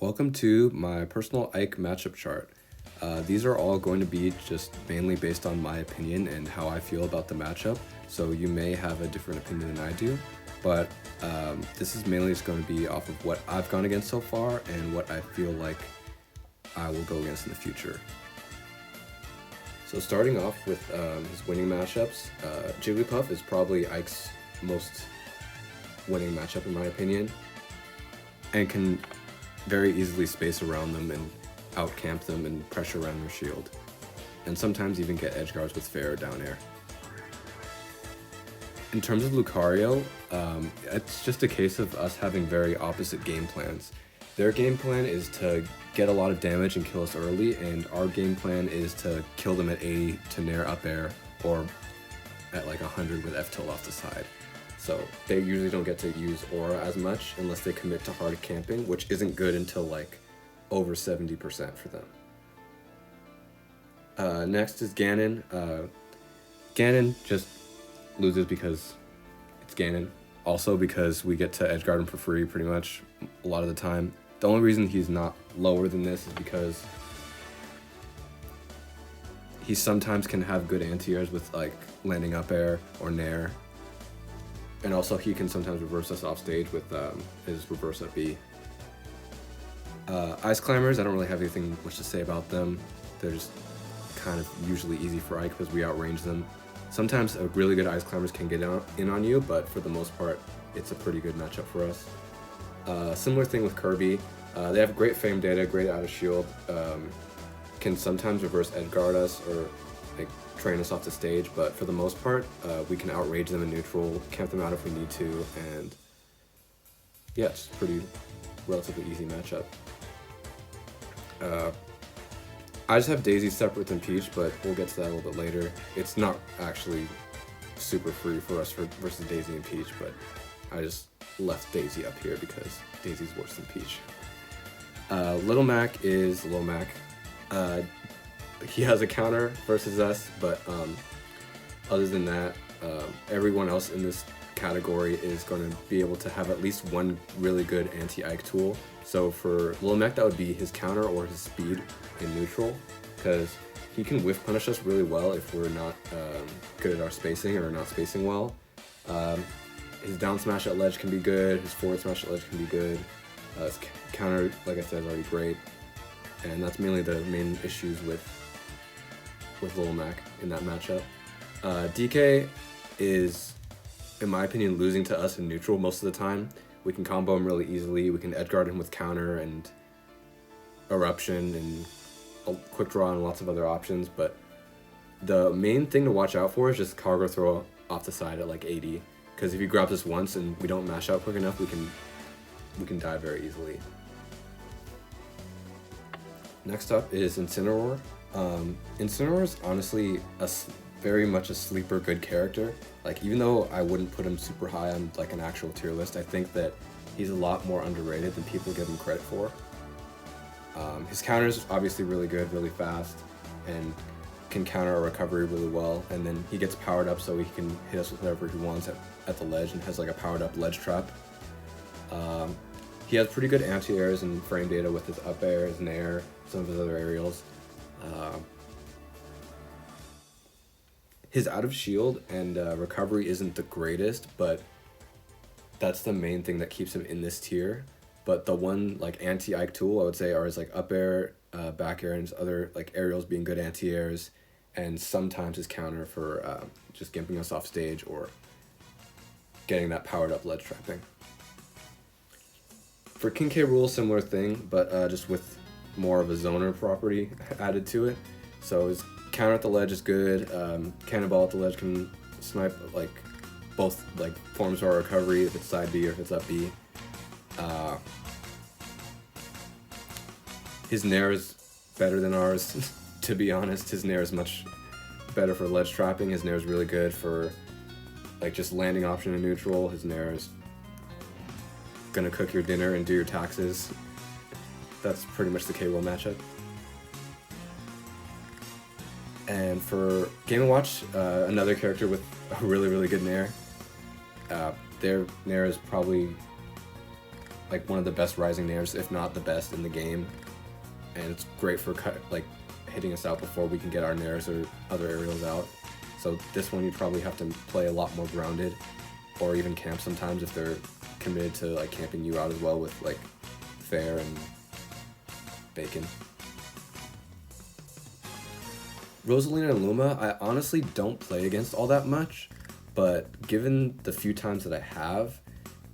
Welcome to my personal IKE matchup chart. These are all going to be just mainly based on my opinion and how I feel about the matchup, so you may have a different opinion than I do, but this is mainly just going to be off of what I've gone against so far and what I feel like I will go against in the future. So starting off with his winning matchups, Jigglypuff is probably Ike's most winning matchup in my opinion, and can very easily space around them and outcamp them and pressure around their shield, and sometimes even get edge guards with fair down air. In terms of Lucario, it's just a case of us having very opposite game plans. Their game plan is to get a lot of damage and kill us early, and our game plan is to kill them at 80 to nair up air or at like 100 with F tilt off the side. So they usually don't get to use aura as much unless they commit to hard camping, which isn't good until like over 70% for them. Next is Ganon. Ganon just loses because it's Ganon. Also because we get to edgeguard him for free pretty much a lot of the time. The only reason he's not lower than this is because he sometimes can have good anti-airs with like landing up air or nair. And also he can sometimes reverse us off stage with his reverse up B. Ice Climbers, I don't really have anything much to say about them. They're just kind of usually easy for Ike because we outrange them. Sometimes a really good Ice Climbers can get in on you, but for the most part, it's a pretty good matchup for us. Similar thing with Kirby. They have great fame data, great out of shield, can sometimes reverse edge guard us or like train us off the stage, but for the most part, we can outrage them in neutral, camp them out if we need to, and yeah, it's a pretty relatively easy matchup. I just have Daisy separate than Peach, but we'll get to that a little bit later. It's not actually super free for us versus Daisy and Peach, but I just left Daisy up here because Daisy's worse than Peach. Little Mac is Little Mac. He has a counter versus us, but other than that, everyone else in this category is going to be able to have at least one really good anti-Ike tool. So for Little Mac, that would be his counter or his speed in neutral, because he can whiff punish us really well if we're not good at our spacing or not spacing well. His down smash at ledge can be good, his forward smash at ledge can be good. His counter, like I said, is already great, and that's mainly the main issues with Little Mac in that matchup. DK is, in my opinion, losing to us in neutral most of the time. We can combo him really easily, we can edgeguard him with counter and eruption and a quick draw and lots of other options, but the main thing to watch out for is just cargo throw off the side at like 80, because if he grabs us once and we don't mash out quick enough, we can die very easily. Next up is Incineroar. Incineroar is honestly very much a sleeper good character. Like, even though I wouldn't put him super high on like an actual tier list, I think that he's a lot more underrated than people give him credit for. His counter is obviously really good, really fast, and can counter our recovery really well, and then he gets powered up so he can hit us with whatever he wants at the ledge and has like a powered up ledge trap. He has pretty good anti-airs and frame data with his up air, his nair, some of his other aerials. His out of shield and recovery isn't the greatest, but that's the main thing that keeps him in this tier. But the one like anti-Ike tool I would say are his like up air, back air, and his other like aerials being good anti-airs, and sometimes his counter for just gimping us off stage or getting that powered up ledge trapping. For King K. Rool, similar thing, but just with more of a zoner property added to it. So his counter at the ledge is good. Cannonball at the ledge can snipe like both like forms of our recovery if it's side B or if it's up B. His nair is better than ours, to be honest. His nair is much better for ledge trapping. His nair is really good for like just landing option in neutral. His nair is gonna cook your dinner and do your taxes. That's pretty much the K-Roll matchup. And for Game & Watch, another character with a really, really good nair. Their nair is probably like one of the best rising nairs, if not the best in the game, and it's great for like hitting us out before we can get our nairs or other aerials out. So this one you probably have to play a lot more grounded, or even camp sometimes if they're committed to like camping you out as well with like Fair and Bacon. Rosalina and Luma, I honestly don't play against all that much, but given the few times that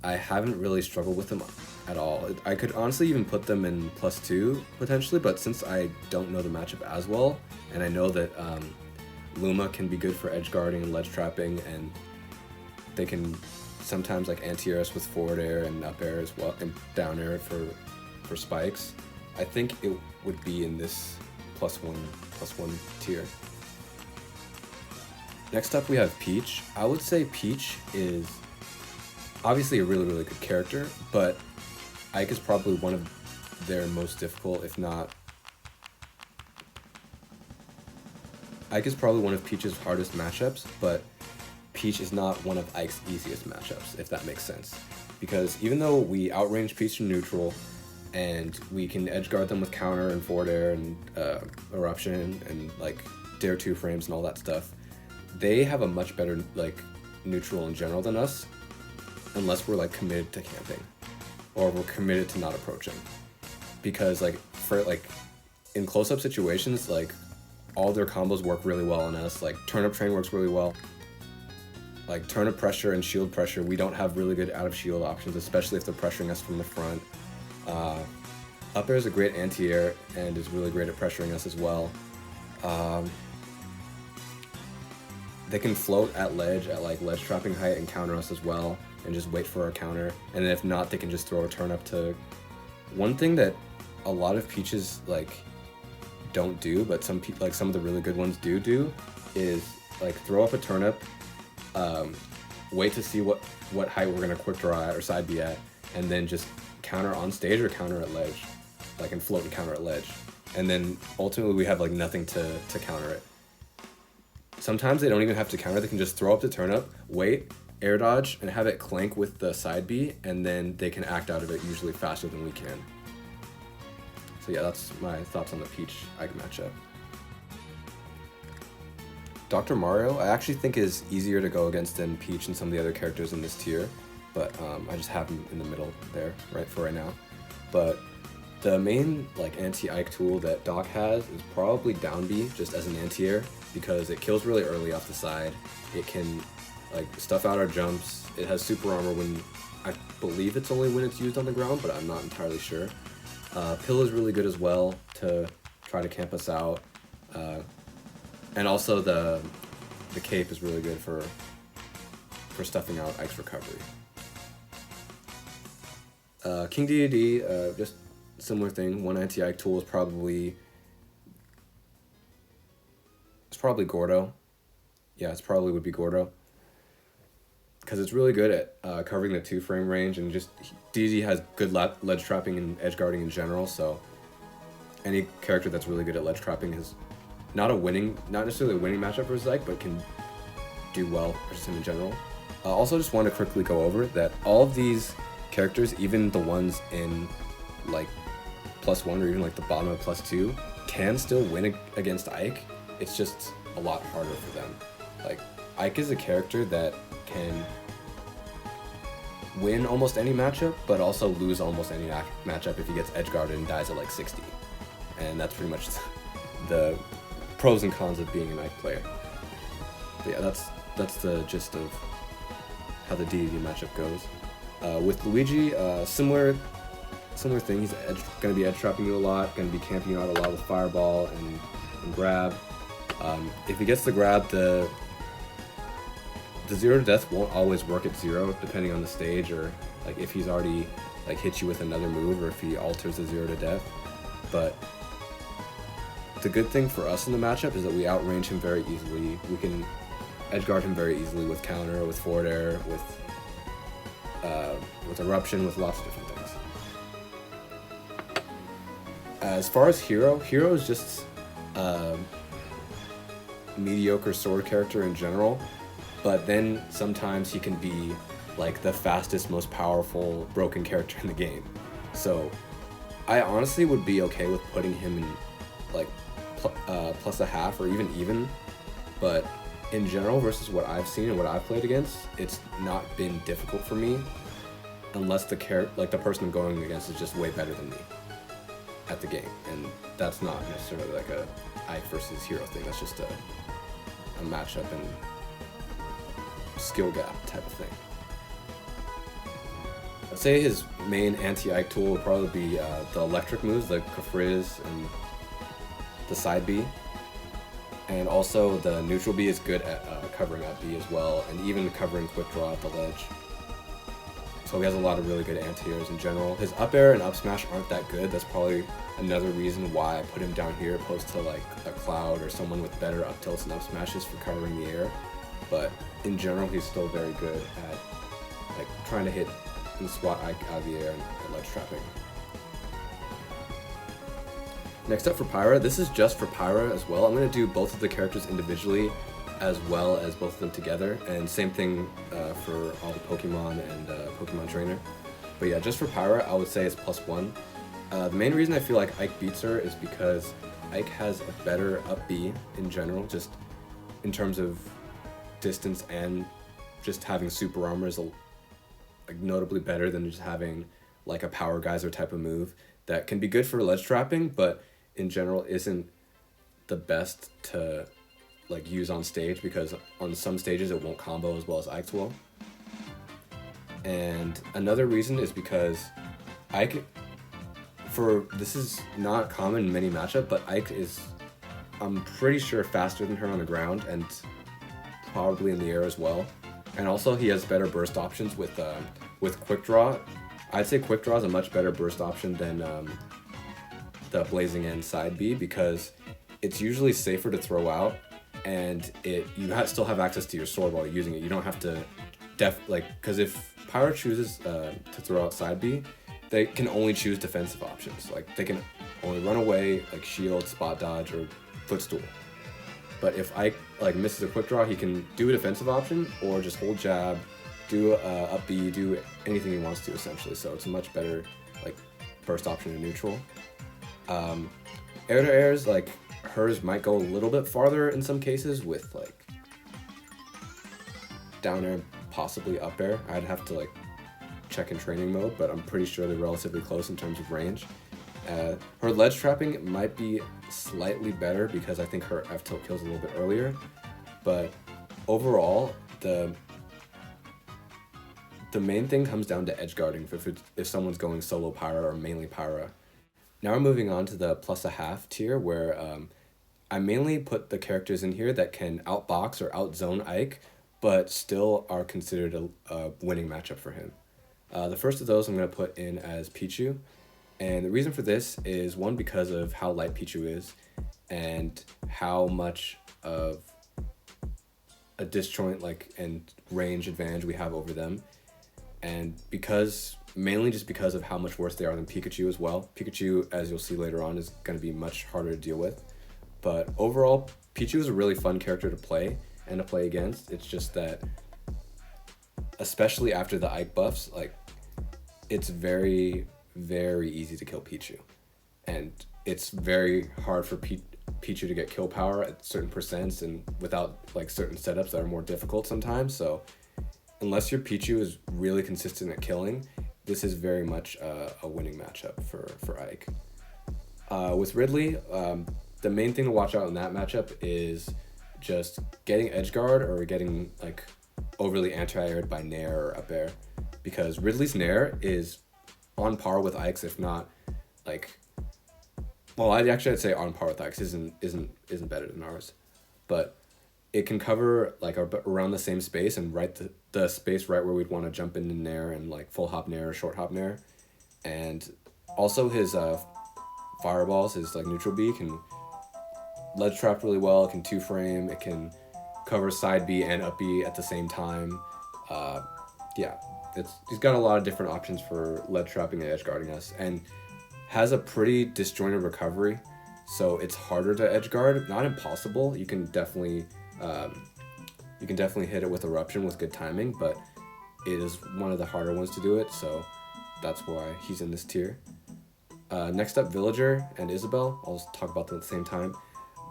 I haven't really struggled with them at all. I could honestly even put them in +2 potentially, but since I don't know the matchup as well, and I know that Luma can be good for edge guarding and ledge trapping, and they can sometimes like anti-air us with forward air and up air as well, and down air for spikes, I think it would be in this +1 tier. Next up we have Peach. I would say Peach is obviously a really, really good character, but Ike is probably one of their most difficult, if not... Ike is probably one of Peach's hardest matchups, but Peach is not one of Ike's easiest matchups, if that makes sense. Because even though we outrange Peach to neutral, and we can edge guard them with counter and forward air and eruption and like dare 2 frames and all that stuff, they have a much better like neutral in general than us, unless we're like committed to camping or we're committed to not approaching. Because like for like in close-up situations, like all their combos work really well on us. Like turnip train works really well. Like turnip pressure and shield pressure, we don't have really good out of shield options, especially if they're pressuring us from the front. Up air is a great anti-air and is really great at pressuring us as well. They can float at ledge at like ledge trapping height and counter us as well, and just wait for our counter. And then if not, they can just throw a turnip to... One thing that a lot of Peaches like don't do, but some of the really good ones do is like throw up a turnip, wait to see what height we're gonna quick draw at or side B at, and then just counter on stage or counter at ledge, like and float and counter at ledge, and then ultimately we have like nothing to counter it. Sometimes they don't even have to counter, they can just throw up the turnip, wait, air dodge, and have it clank with the side B, and then they can act out of it usually faster than we can. So yeah, that's my thoughts on the Peach Ike matchup. Dr. Mario, I actually think is easier to go against than Peach and some of the other characters in this tier, but I just have him in the middle there, right now. But the main like anti-Ike tool that Doc has is probably down B, just as an anti-air, because it kills really early off the side. It can like stuff out our jumps. It has super armor when, I believe it's only when it's used on the ground, but I'm not entirely sure. Pill is really good as well to try to camp us out. And also the cape is really good for stuffing out Ike's recovery. King DDD, just similar thing. One anti-Ike tool is probably Gordo. Yeah, it's probably would be Gordo, because it's really good at covering the 2-frame range, and just DD has good ledge trapping and edge guarding in general. So any character that's really good at ledge trapping is not necessarily a winning matchup versus Ike, but can do well versus him in general. Also, just want to quickly go over that all of these characters, even the ones in like +1 or even like the bottom of +2, can still win against Ike. It's just a lot harder for them. Like Ike is a character that can win almost any matchup, but also lose almost any matchup if he gets edge guarded and dies at like 60. And that's pretty much the pros and cons of being an Ike player. But yeah, that's the gist of how the DD matchup goes. With Luigi, similar thing. He's going to be edge trapping you a lot, going to be camping you out a lot with fireball and grab. If he gets the grab, the 0 to death won't always work at 0, depending on the stage, or like if he's already like hit you with another move, or if he alters the 0 to death. But the good thing for us in the matchup is that we outrange him very easily. We can edge guard him very easily with counter, with forward air, with eruption, with lots of different things. As far as Hero is just a mediocre sword character in general, but then sometimes he can be like the fastest, most powerful broken character in the game. So I honestly would be okay with putting him in like plus a half or even, but in general versus what I've seen and what I've played against, it's not been difficult for me unless the person I'm going against is just way better than me at the game, and that's not necessarily like a Ike versus hero thing. That's just a matchup and skill gap type of thing. I'd say his main anti-Ike tool would probably be the electric moves, like Kafriz and the side B. And also the neutral B is good at covering up B as well, and even covering quick draw at the ledge. So he has a lot of really good anti-airs in general. His up air and up smash aren't that good. That's probably another reason why I put him down here opposed to like a Cloud or someone with better up tilts and up smashes for covering the air. But in general, he's still very good at like trying to hit and swat Ike out of the air and ledge trapping. Next up for Pyra, this is just for Pyra as well. I'm going to do both of the characters individually as well as both of them together, and same thing for all the Pokemon and Pokemon Trainer. But yeah, just for Pyra, I would say it's +1. The main reason I feel like Ike beats her is because Ike has a better up B in general, just in terms of distance, and just having super armor is like notably better than just having like a power geyser type of move that can be good for ledge trapping, but in general isn't the best to like use on stage, because on some stages it won't combo as well as Ike's will. And another reason is because Ike, this is not common in many matchup, but Ike is, I'm pretty sure, faster than her on the ground and probably in the air as well. And also he has better burst options with quick draw. I'd say quick draw is a much better burst option than the Blazing End side B, because it's usually safer to throw out, and you still have access to your sword while you're using it. You don't have to because if Pyra chooses to throw out side B, they can only choose defensive options. Like they can only run away, like shield, spot dodge, or footstool. But if Ike like misses a quick draw, he can do a defensive option or just hold jab, do up B, do anything he wants to essentially. So it's a much better like burst option in neutral. Air to airs, like hers might go a little bit farther in some cases with like down air, possibly up air. I'd have to like check in training mode, but I'm pretty sure they're relatively close in terms of range. Her ledge trapping might be slightly better because I think her F tilt kills a little bit earlier, but overall the main thing comes down to edge guarding if someone's going solo Pyra or mainly Pyra. Now we're moving on to the +1/2 tier, where I mainly put the characters in here that can outbox or outzone Ike, but still are considered a winning matchup for him. The first of those I'm going to put in as Pichu, and the reason for this is, one, because of how light Pichu is and how much of a disjoint and range advantage we have over them, and mainly just because of how much worse they are than Pikachu as well. Pikachu, as you'll see later on, is going to be much harder to deal with. But overall, Pichu is a really fun character to play and to play against. It's just that, especially after the Ike buffs, like it's very, very easy to kill Pichu. And it's very hard for Pichu to get kill power at certain percents and without like certain setups that are more difficult sometimes. So unless your Pichu is really consistent at killing, this is very much a winning matchup for Ike. With Ridley, the main thing to watch out in that matchup is just getting edge guard or getting like overly anti-aired by Nair or up air, because Ridley's Nair is on par with Ike's, if not like, well, I'd say on par with Ike's. Isn't better than ours, but it can cover like around the same space and the space right where we'd want to jump into Nair and like full hop Nair or short hop Nair. And also his fireballs, his like neutral B, can ledge trap really well. It can 2-frame. It can cover side B and up B at the same time. Yeah, he's got a lot of different options for ledge trapping and edge guarding us, and has a pretty disjointed recovery. So it's harder to edge guard. Not impossible. You can definitely hit it with Eruption with good timing, but it is one of the harder ones to do it, so that's why he's in this tier. Next up, Villager and Isabel. I'll just talk about them at the same time.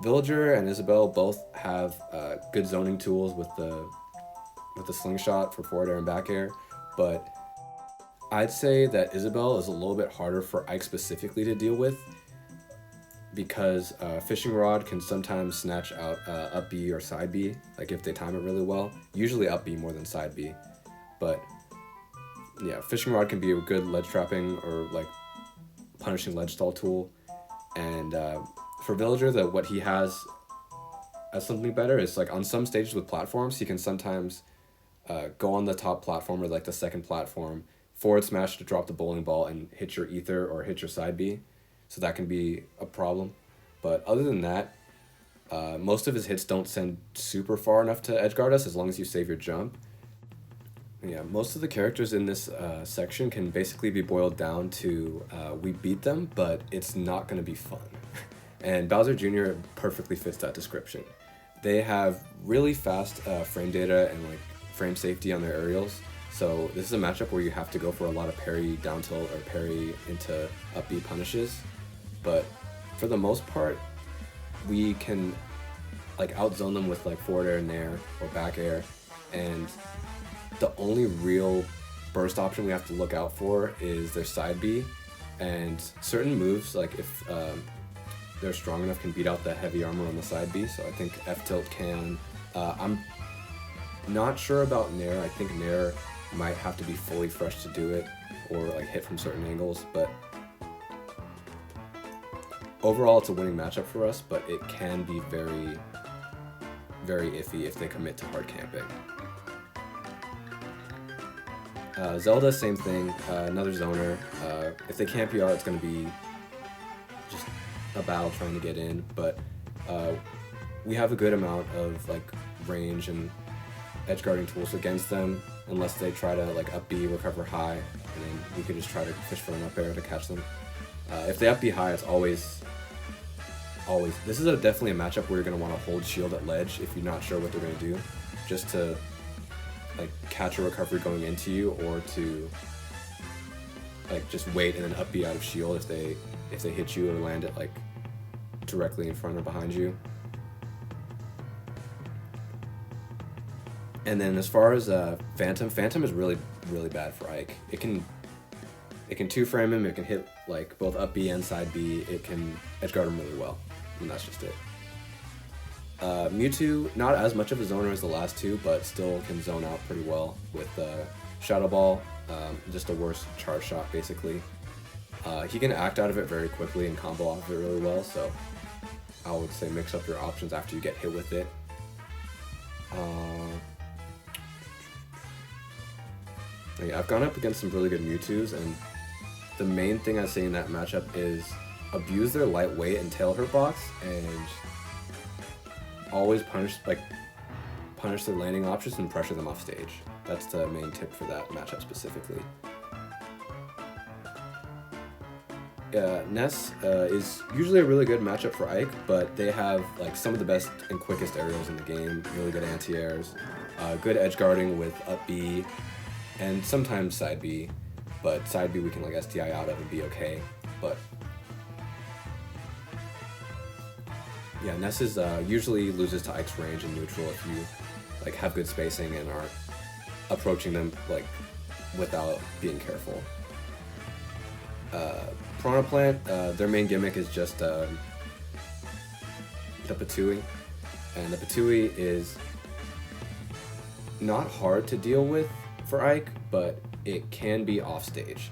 Villager and Isabel both have good zoning tools with the slingshot for forward air and back air, but I'd say that Isabel is a little bit harder for Ike specifically to deal with, because fishing rod can sometimes snatch out up B or side B, like if they time it really well. Usually up B more than side B, but yeah, fishing rod can be a good ledge trapping or like punishing ledge stall tool. And for Villager, what he has as something better is like on some stages with platforms, he can sometimes go on the top platform or like the second platform, forward smash to drop the bowling ball and hit your ether or hit your side B. So that can be a problem. But other than that, most of his hits don't send super far enough to edgeguard us as long as you save your jump. Yeah, most of the characters in this section can basically be boiled down to we beat them, but it's not going to be fun. And Bowser Jr. perfectly fits that description. They have really fast frame data and like frame safety on their aerials. So this is a matchup where you have to go for a lot of parry down tilt or parry into up B punishes. But for the most part, we can like outzone them with like forward air, nair, or back air. And the only real burst option we have to look out for is their side B. And certain moves, like if they're strong enough, can beat out the heavy armor on the side B. So I think F tilt can. I'm not sure about nair. I think nair might have to be fully fresh to do it, or like hit from certain angles. But overall, it's a winning matchup for us, but it can be very, very iffy if they commit to hard camping. Zelda, same thing, another zoner. If they camp you out, it's going to be just a battle trying to get in, but we have a good amount of like range and edge guarding tools against them, unless they try to like up B, recover high, and then we could just try to fish for an up air to catch them. If they up B high, it's always, this is definitely a matchup where you're going to want to hold shield at ledge if you're not sure what they're going to do, just to like catch a recovery going into you, or to like just wait and then up B out of shield if they hit you or land it like directly in front or behind you. And then as far as Phantom is really, really bad for Ike. It can two frame him, it can hit like both up B and side B, it can edge guard him really well, and that's just it. Mewtwo, not as much of a zoner as the last two, but still can zone out pretty well with Shadow Ball, just a worse charge shot basically. He can act out of it very quickly and combo off of it really well, so I would say mix up your options after you get hit with it. Yeah, I've gone up against some really good Mewtwo's, and the main thing I say in that matchup is abuse their lightweight and tail hurt box, and always punish their landing options and pressure them off stage. That's the main tip for that matchup specifically. Ness is usually a really good matchup for Ike, but they have like some of the best and quickest aerials in the game, really good anti-airs, good edge guarding with up B, and sometimes side B, but side B we can like SDI out of and be okay. But yeah, Ness is usually loses to Ike's range in neutral if you like have good spacing and are approaching them like without being careful. Piranha Plant, their main gimmick is just the Patooey, and the Patooey is not hard to deal with for Ike, but it can be off stage.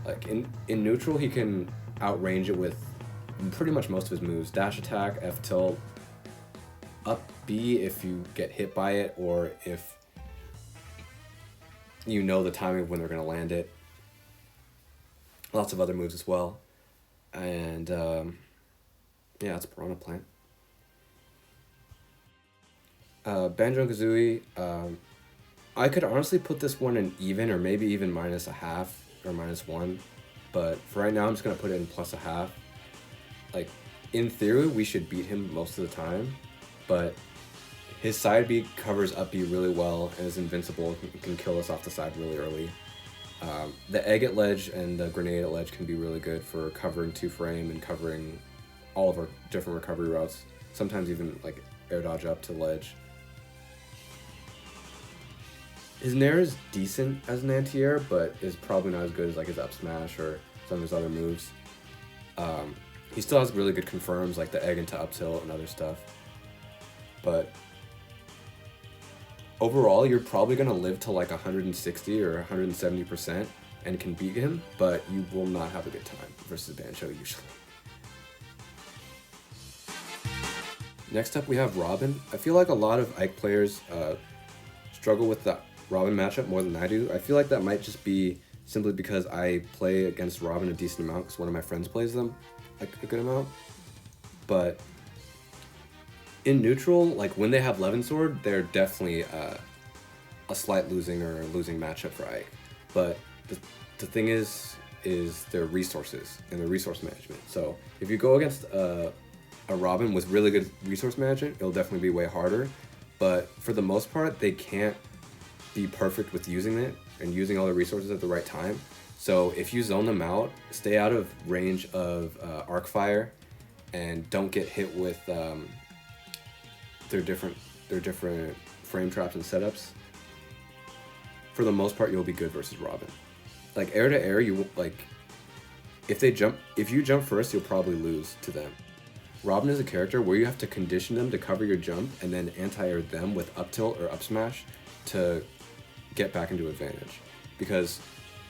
Like in neutral, he can outrange it with pretty much most of his moves: dash attack, F tilt, up B if you get hit by it, or if you know the timing of when they're gonna land it. Lots of other moves as well, and yeah, it's Piranha Plant. Banjo-Kazooie, I could honestly put this one in even, or maybe even -0.5 or -1, but for right now I'm just gonna put it in +0.5. Like, in theory we should beat him most of the time, but His side B covers up B really well and is invincible. He can kill us off the side really early. The egg at ledge and the grenade at ledge can be really good for covering 2-frame and covering all of our different recovery routes. Sometimes even like air dodge up to ledge. His nair is decent as an anti-air, but is probably not as good as like his up smash or some of his other moves. He still has really good confirms like the egg into up tilt and other stuff. But overall, you're probably going to live to like 160 or 170% and can beat him, but you will not have a good time versus Bancho usually. Next up we have Robin. I feel like a lot of Ike players struggle with the Robin matchup more than I do. I feel like that might just be simply because I play against Robin a decent amount because one of my friends plays them a good amount. But in neutral, like when they have Levin Sword, they're definitely a slight losing matchup for Ike. But the thing is their resources and their resource management. So if you go against a Robin with really good resource management, it'll definitely be way harder. But for the most part, they can't be perfect with using it and using all the resources at the right time. So if you zone them out, stay out of range of arc fire, and don't get hit with their different frame traps and setups. For the most part, you'll be good versus Robin. Like air to air, you like if you jump first, you'll probably lose to them. Robin is a character where you have to condition them to cover your jump and then anti-air them with up tilt or up smash to get back into advantage, because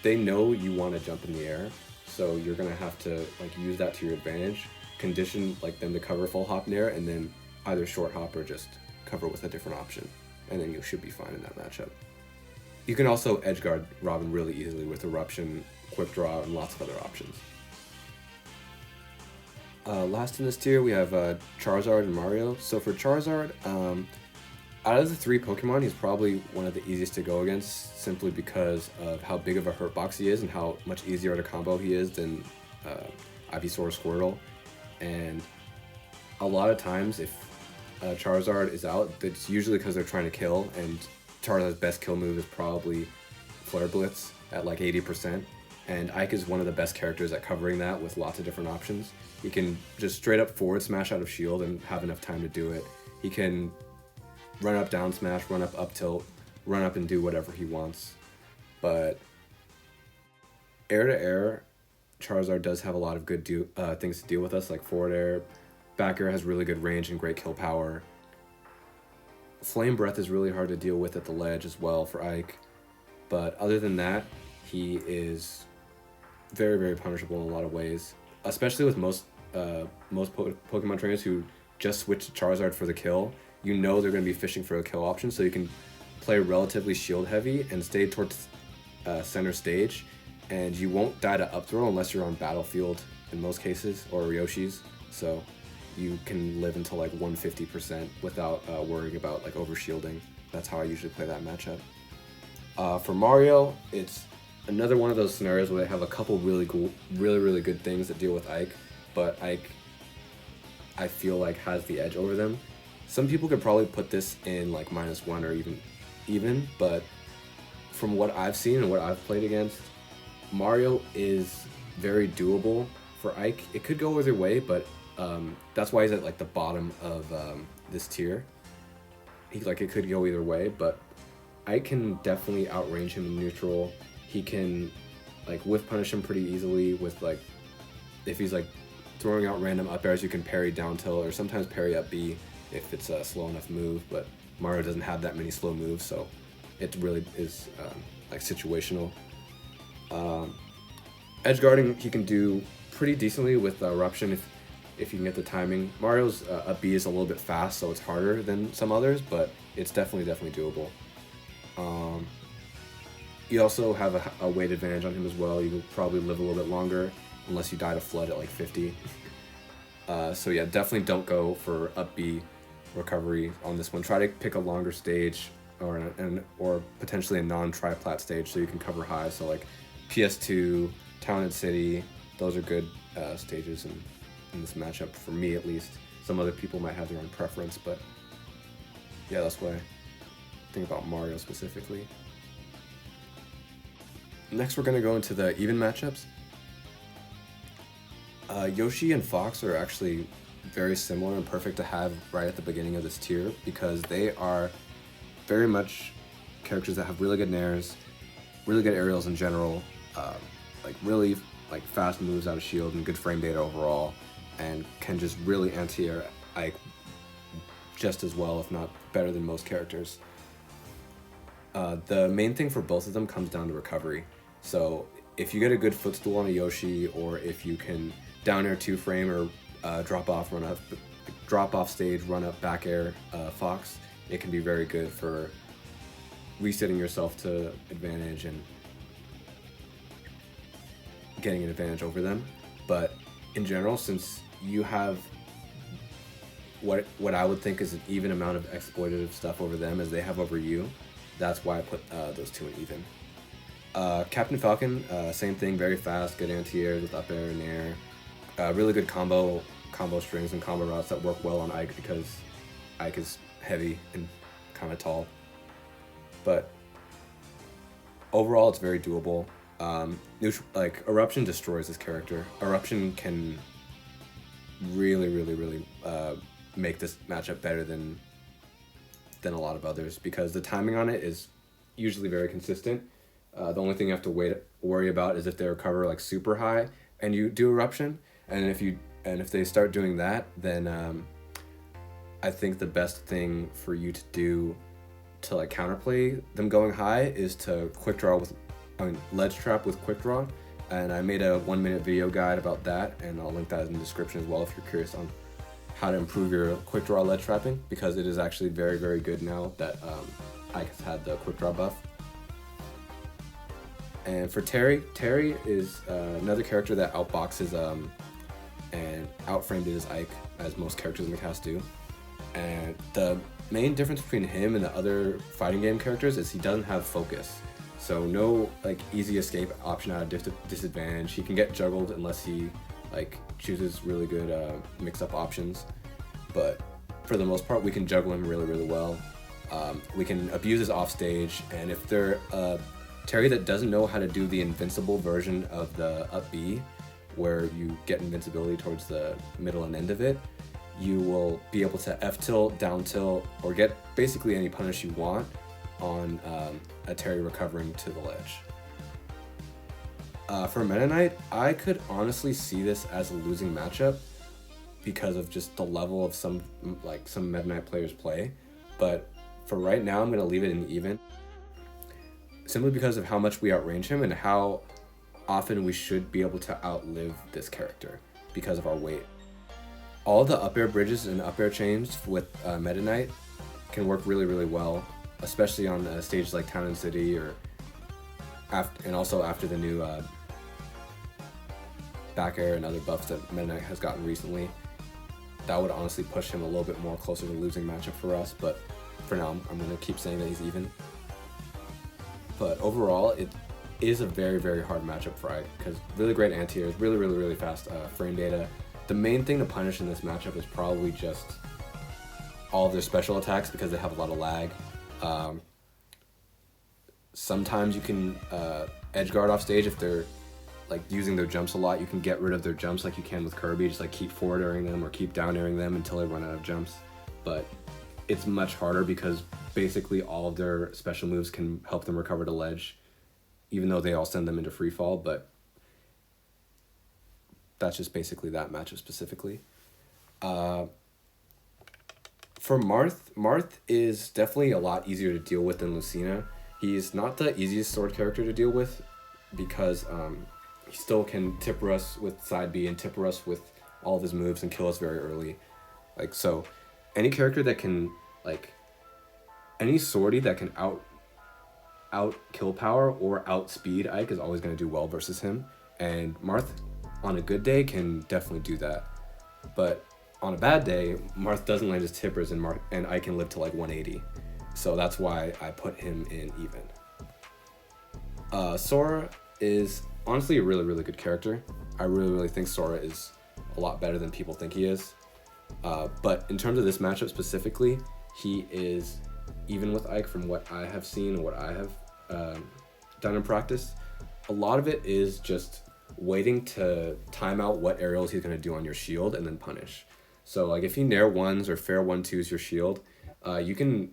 they know you want to jump in the air, so you're gonna have to like use that to your advantage, condition like them to cover full hop nair, and then either short hop or just cover with a different option, and then you should be fine in that matchup. You can also edge guard Robin really easily with Eruption, Quick Draw, and lots of other options. Last in this tier we have Charizard and Mario. So for Charizard, out of the 3 Pokemon, he's probably one of the easiest to go against, simply because of how big of a hurt box he is and how much easier to combo he is than Ivysaur, Squirtle. And a lot of times if Charizard is out, it's usually because they're trying to kill, and Charizard's best kill move is probably Flare Blitz at like 80%. And Ike is one of the best characters at covering that with lots of different options. He can just straight up forward smash out of shield and have enough time to do it. He can run up down smash, run up tilt, run up and do whatever he wants. But air to air, Charizard does have a lot of good things to deal with us, like forward air. Back air has really good range and great kill power. Flame Breath is really hard to deal with at the ledge as well for Ike. But other than that, he is very, very punishable in a lot of ways, especially with most Pokemon trainers who just switch to Charizard for the kill. You know they're going to be fishing for a kill option, so you can play relatively shield heavy and stay towards center stage, and you won't die to up throw unless you're on Battlefield in most cases, or Yoshi's. So you can live until like 150% without worrying about like over shielding. That's how I usually play that matchup. For Mario, it's another one of those scenarios where they have a couple really good things that deal with Ike, but Ike, I feel like, has the edge over them. Some people could probably put this in like -1 or even, but from what I've seen and what I've played against, Mario is very doable for Ike. It could go either way, but that's why he's at like the bottom of this tier. It could go either way, but Ike can definitely outrange him in neutral. He can like whiff punish him pretty easily with like, if he's like throwing out random up airs, you can parry down tilt or sometimes parry up B if it's a slow enough move, but Mario doesn't have that many slow moves, so it really is like situational. Edge guarding he can do pretty decently with Eruption if you can get the timing. Mario's up B is a little bit fast, so it's harder than some others, but it's definitely doable. You also have a weight advantage on him as well. You will probably live a little bit longer unless you die to Flood at like 50. So yeah, definitely don't go for up B recovery on this one. Try to pick a longer stage or potentially a non-triplat stage so you can cover high. So like PS2, Talented City, those are good stages in this matchup for me at least. Some other people might have their own preference, but yeah, that's why I think about Mario specifically. Next, we're gonna go into the even matchups. Yoshi and Fox are actually very similar and perfect to have right at the beginning of this tier because they are very much characters that have really good nairs, really good aerials in general, like really like fast moves out of shield and good frame data overall, and can just really anti-air Ike just as well, if not better than most characters. The main thing for both of them comes down to recovery. So if you get a good footstool on a Yoshi, or if you can down air 2-frame or drop off stage, run up back air Fox, it can be very good for resetting yourself to advantage and getting an advantage over them. But in general, since you have what I would think is an even amount of exploitative stuff over them as they have over you, that's why I put those two in even. Captain Falcon, same thing, very fast, good anti-air with up air and air. Really good combo strings and combo routes that work well on Ike because Ike is heavy and kind of tall. But overall, it's very doable. Like Eruption destroys this character. Eruption can really make this matchup better than a lot of others because the timing on it is usually very consistent. The only thing you have to worry about is if they recover like super high and you do Eruption, and if they start doing that, then I think the best thing for you to do to like counterplay them going high is to ledge trap with quick draw, and I made a 1-minute video guide about that, and I'll link that in the description as well if you're curious on how to improve your quick draw ledge trapping, because it is actually very good now that Ike has had the quick draw buff. And for Terry is another character that outboxes and outframed his Ike, as most characters in the cast do. And the main difference between him and the other fighting game characters is he doesn't have focus. So no like easy escape option out of disadvantage. He can get juggled unless he like chooses really good mix-up options. But for the most part, we can juggle him really well. We can abuse his offstage, and if they're Terry that doesn't know how to do the invincible version of the up B, where you get invincibility towards the middle and end of it, you will be able to F tilt, down tilt, or get basically any punish you want on a Terry recovering to the ledge. For Meta Knight, I could honestly see this as a losing matchup because of just the level of some Meta Knight players play, but for right now I'm going to leave it in even, simply because of how much we outrange him and how often we should be able to outlive this character because of our weight. All the up air bridges and up air chains with Meta Knight can work really well, especially on stages like Town and City, or and also after the new back air and other buffs that Meta Knight has gotten recently. That would honestly push him a little bit more closer to losing matchup for us, but for now I'm going to keep saying that he's even. But overall, it is a very hard matchup for Ike because really great anti-airs, really fast frame data. The main thing to punish in this matchup is probably just all of their special attacks because they have a lot of lag. Sometimes you can edge guard off stage if they're like using their jumps a lot. You can get rid of their jumps like you can with Kirby, just like keep forward airing them or keep down airing them until they run out of jumps. But it's much harder because basically all of their special moves can help them recover to ledge, even though they all send them into free fall. But that's just basically that matchup specifically. For Marth is definitely a lot easier to deal with than Lucina. He's not the easiest sword character to deal with because he still can tipper us with side B and tipper us with all of his moves and kill us very early. Like, so any character that can, like, any swordy that can out kill power or outspeed Ike is always going to do well versus him. And Marth on a good day can definitely do that. But on a bad day, Marth doesn't land his tippers and Ike can live to like 180. So that's why I put him in even. Sora is honestly a really good character. I really think Sora is a lot better than people think he is. But in terms of this matchup specifically, he is, even with Ike, from what I have seen and what I have done in practice, a lot of it is just waiting to time out what aerials he's going to do on your shield and then punish. So like if he nair ones or fair 1-2s your shield, you can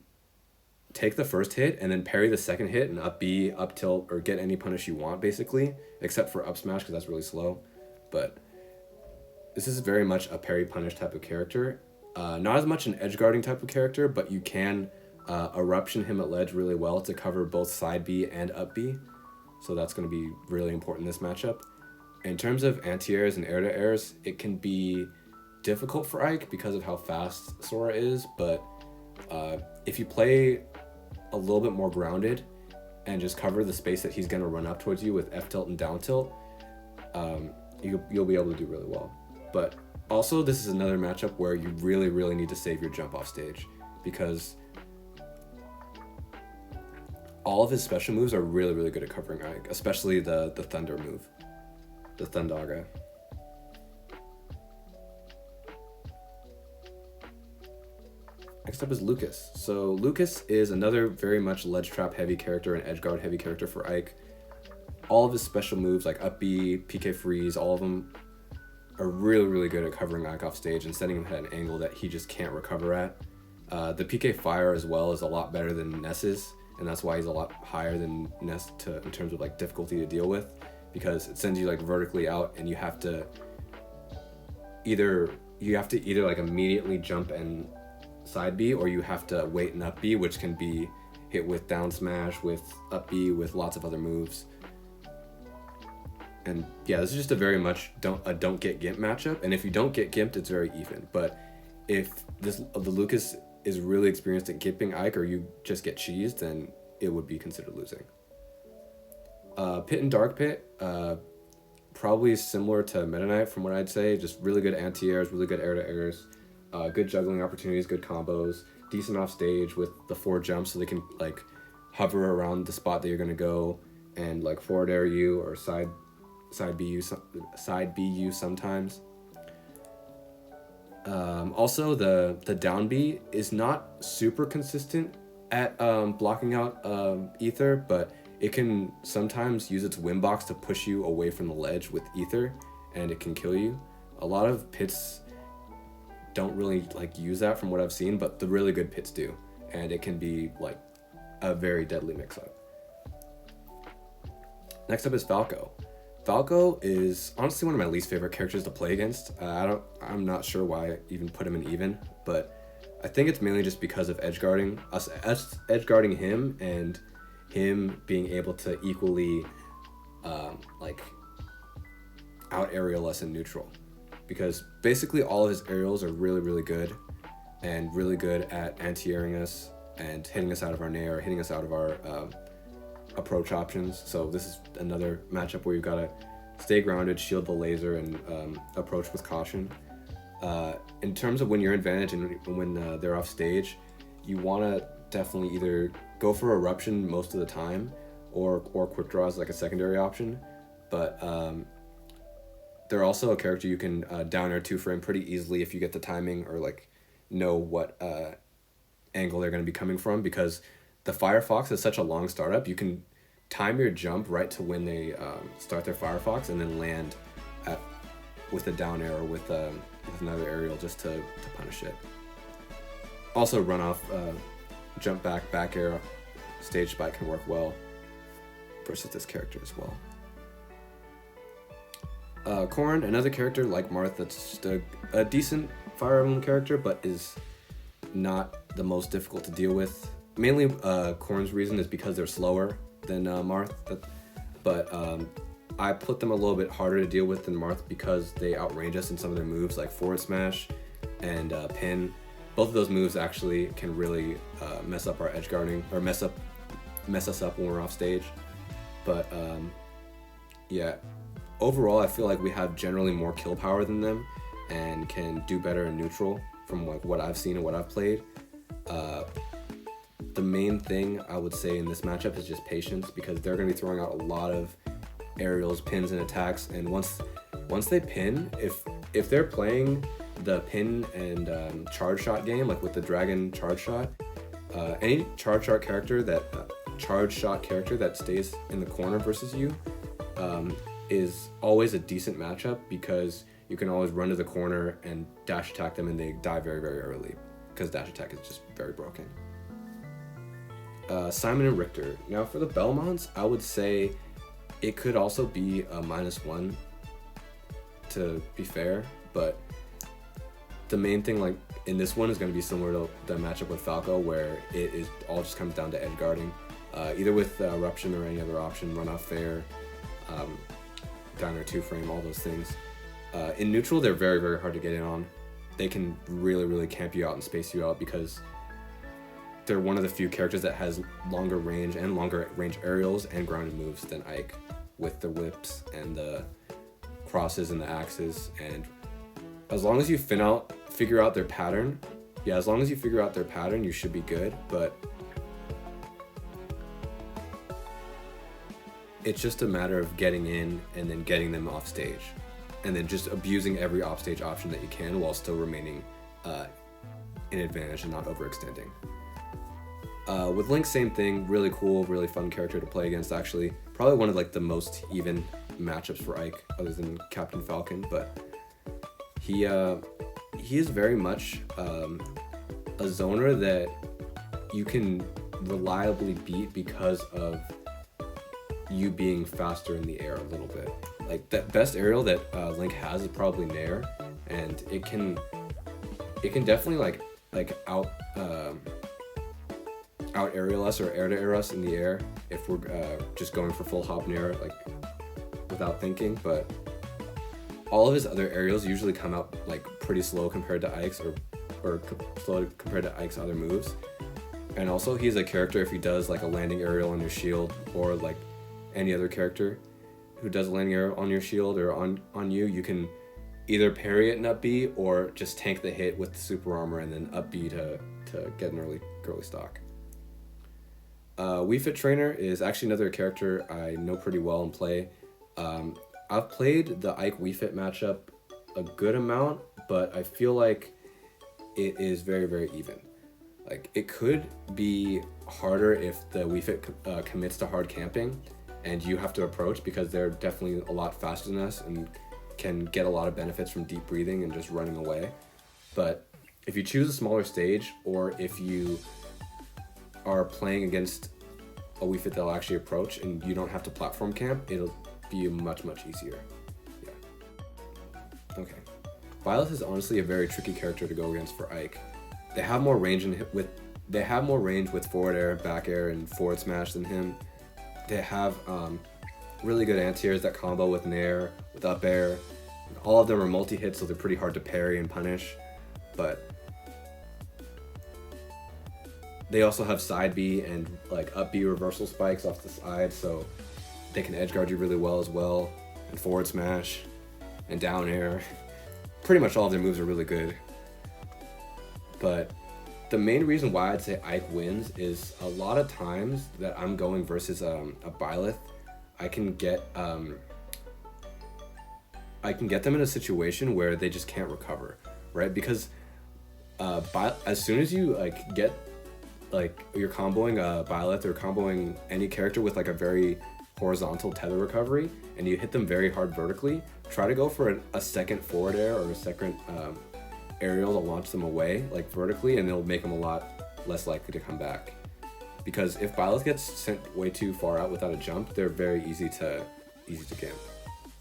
take the first hit and then parry the second hit and up B, up tilt, or get any punish you want basically, except for up smash because that's really slow. But this is very much a parry punish type of character. Not as much an edge guarding type of character, but you can eruption him at ledge really well to cover both side B and up B. So that's going to be really important in this matchup. In terms of anti-airs and air-to-airs, it can be difficult for Ike because of how fast Sora is, but if you play a little bit more grounded and just cover the space that he's going to run up towards you with F tilt and down tilt, you'll be able to do really well. But also, this is another matchup where you really, really need to save your jump off stage, because all of his special moves are really, really good at covering Ike, especially the thunder move, the Thundaga. Next up is Lucas. So Lucas is another very much ledge trap heavy character and edge guard heavy character for Ike. All of his special moves like up B, PK freeze, all of them are really, really good at covering Ike off stage and setting him at an angle that he just can't recover at. The PK fire as well is a lot better than Ness's, and that's why he's a lot higher than Ness in terms of like difficulty to deal with, because it sends you like vertically out and you have to either like immediately jump and side B, or you have to wait and up B, which can be hit with down smash, with up B, with lots of other moves. And yeah, this is just a very much don't get gimped matchup, and if you don't get gimped, it's very even. But if the Lucas is really experienced at gimping Ike, or you just get cheesed, then it would be considered losing. Pit and Dark Pit, probably similar to Meta Knight from what I'd say, just really good anti-airs, really good air-to-airs, good juggling opportunities, good combos, decent off stage with the 4 jumps so they can like hover around the spot that you're gonna go and like forward air you or side B you sometimes. Also the down B is not super consistent at blocking out ether, but it can sometimes use its win box to push you away from the ledge with ether, and it can kill you. A lot of pits don't really like use that from what I've seen, but the really good pits do, and it can be like a very deadly mix-up. Next up is Falco. Falco is honestly one of my least favorite characters to play against. I'm not sure why I even put him in even, but I think it's mainly just because of edge guarding him, and him being able to equally like out aerial us in neutral, because basically all of his aerials are really, really good and really good at anti-airing us and hitting us out of our nair, or hitting us out of our approach options. So this is another matchup where you've got to stay grounded, shield the laser, and approach with caution. In terms of when you're in advantage and when they're off stage, you want to definitely either go for eruption most of the time, or quick draw is like a secondary option. But they're also a character you can down air 2-frame pretty easily if you get the timing, or like know what angle they're going to be coming from, because the Firefox is such a long startup. You can time your jump right to when they start their Firefox, and then land with a down air or with another aerial just to punish it. Also run off, jump back air, stage spike can work well versus this character as well. Corrin, another character like Marth that's just a decent Fire Emblem character, but is not the most difficult to deal with. Mainly Corrin's reason is because they're slower than Marth, but I put them a little bit harder to deal with than Marth because they outrange us in some of their moves like forward smash and pin. Both of those moves actually can really mess up our edge guarding, or mess us up when we're off stage. But yeah, overall I feel like we have generally more kill power than them and can do better in neutral from like what I've seen and what I've played. The main thing I would say in this matchup is just patience, because they're going to be throwing out a lot of aerials, pins, and attacks, and once they pin, if they're playing the pin and charge shot game, like with the dragon charge shot. Any charge shot character that stays in the corner versus you is always a decent matchup because you can always run to the corner and dash attack them and they die very, very early because dash attack is just very broken. Simon and Richter. Now for the Belmonts, I would say it could also be a -1 to be fair, but the main thing like in this one is going to be similar to the matchup with Falco where it is all just comes down to edge guarding. Either with Eruption or any other option, run off fair, down or 2-frame, all those things. In neutral, they're very, very hard to get in on. They can really, really camp you out and space you out because they're one of the few characters that has longer range aerials and grounded moves than Ike, with the whips and the crosses and the axes. And as long as you figure out their pattern, you should be good. But it's just a matter of getting in and then getting them off stage, and then just abusing every offstage option that you can while still remaining in advantage and not overextending. With Link, same thing. Really cool, really fun character to play against. Actually, probably one of like the most even matchups for Ike, other than Captain Falcon. But he is very much a zoner that you can reliably beat because of you being faster in the air a little bit. Like that best aerial that Link has is probably Nair, and it can definitely like out aerial us or air to air us in the air if we're just going for full hop Nair like without thinking. But all of his other aerials usually come out like pretty slow compared to Ike's or slow compared to Ike's other moves. And also he's a character, if he does like a landing aerial on your shield, or like any other character who does a landing aerial on your shield or on you, you can either parry it in up B or just tank the hit with the super armor and then up B to get an early stock. Wii Fit Trainer is actually another character I know pretty well and play. I've played the Ike Wii Fit matchup a good amount, but I feel like it is very, very even. Like, it could be harder if the Wii Fit commits to hard camping and you have to approach, because they're definitely a lot faster than us and can get a lot of benefits from deep breathing and just running away. But if you choose a smaller stage, or if you are playing against a Wii Fit that'll actually approach and you don't have to platform camp, it'll be much, much easier. Yeah. Okay. Violet is honestly a very tricky character to go against for Ike. They have more range with forward air, back air, and forward smash than him. They have really good anti-airs that combo with Nair, with up air. All of them are multi-hit, so they're pretty hard to parry and punish. But they also have side B and like up B reversal spikes off the side, so they can edge guard you really well as well. And forward smash and down air. Pretty much all of their moves are really good. But the main reason why I'd say Ike wins is a lot of times that I'm going versus a Byleth, I can get them in a situation where they just can't recover, right? Because as soon as you get you're comboing a Byleth or comboing any character with like a very horizontal tether recovery, and you hit them very hard vertically, try to go for a second forward air or a second aerial to launch them away like vertically, and it'll make them a lot less likely to come back. Because if Byleth gets sent way too far out without a jump, they're very easy to camp.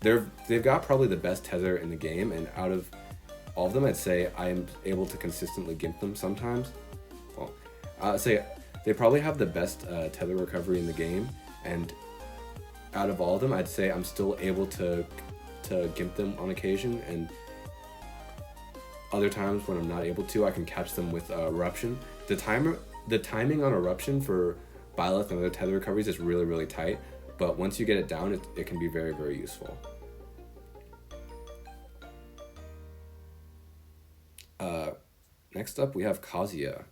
They've got probably the best tether in the game, and out of all of them, I'd say I'm able to consistently gimp them sometimes. Well, I'd say they probably have the best tether recovery in the game, and out of all of them, I'd say I'm still able to gimp them on occasion, and other times when I'm not able to, I can catch them with Eruption. The timing on Eruption for Byleth and other tether recoveries is really, really tight, but once you get it down, it can be very, very useful. Next up, we have Kazuya.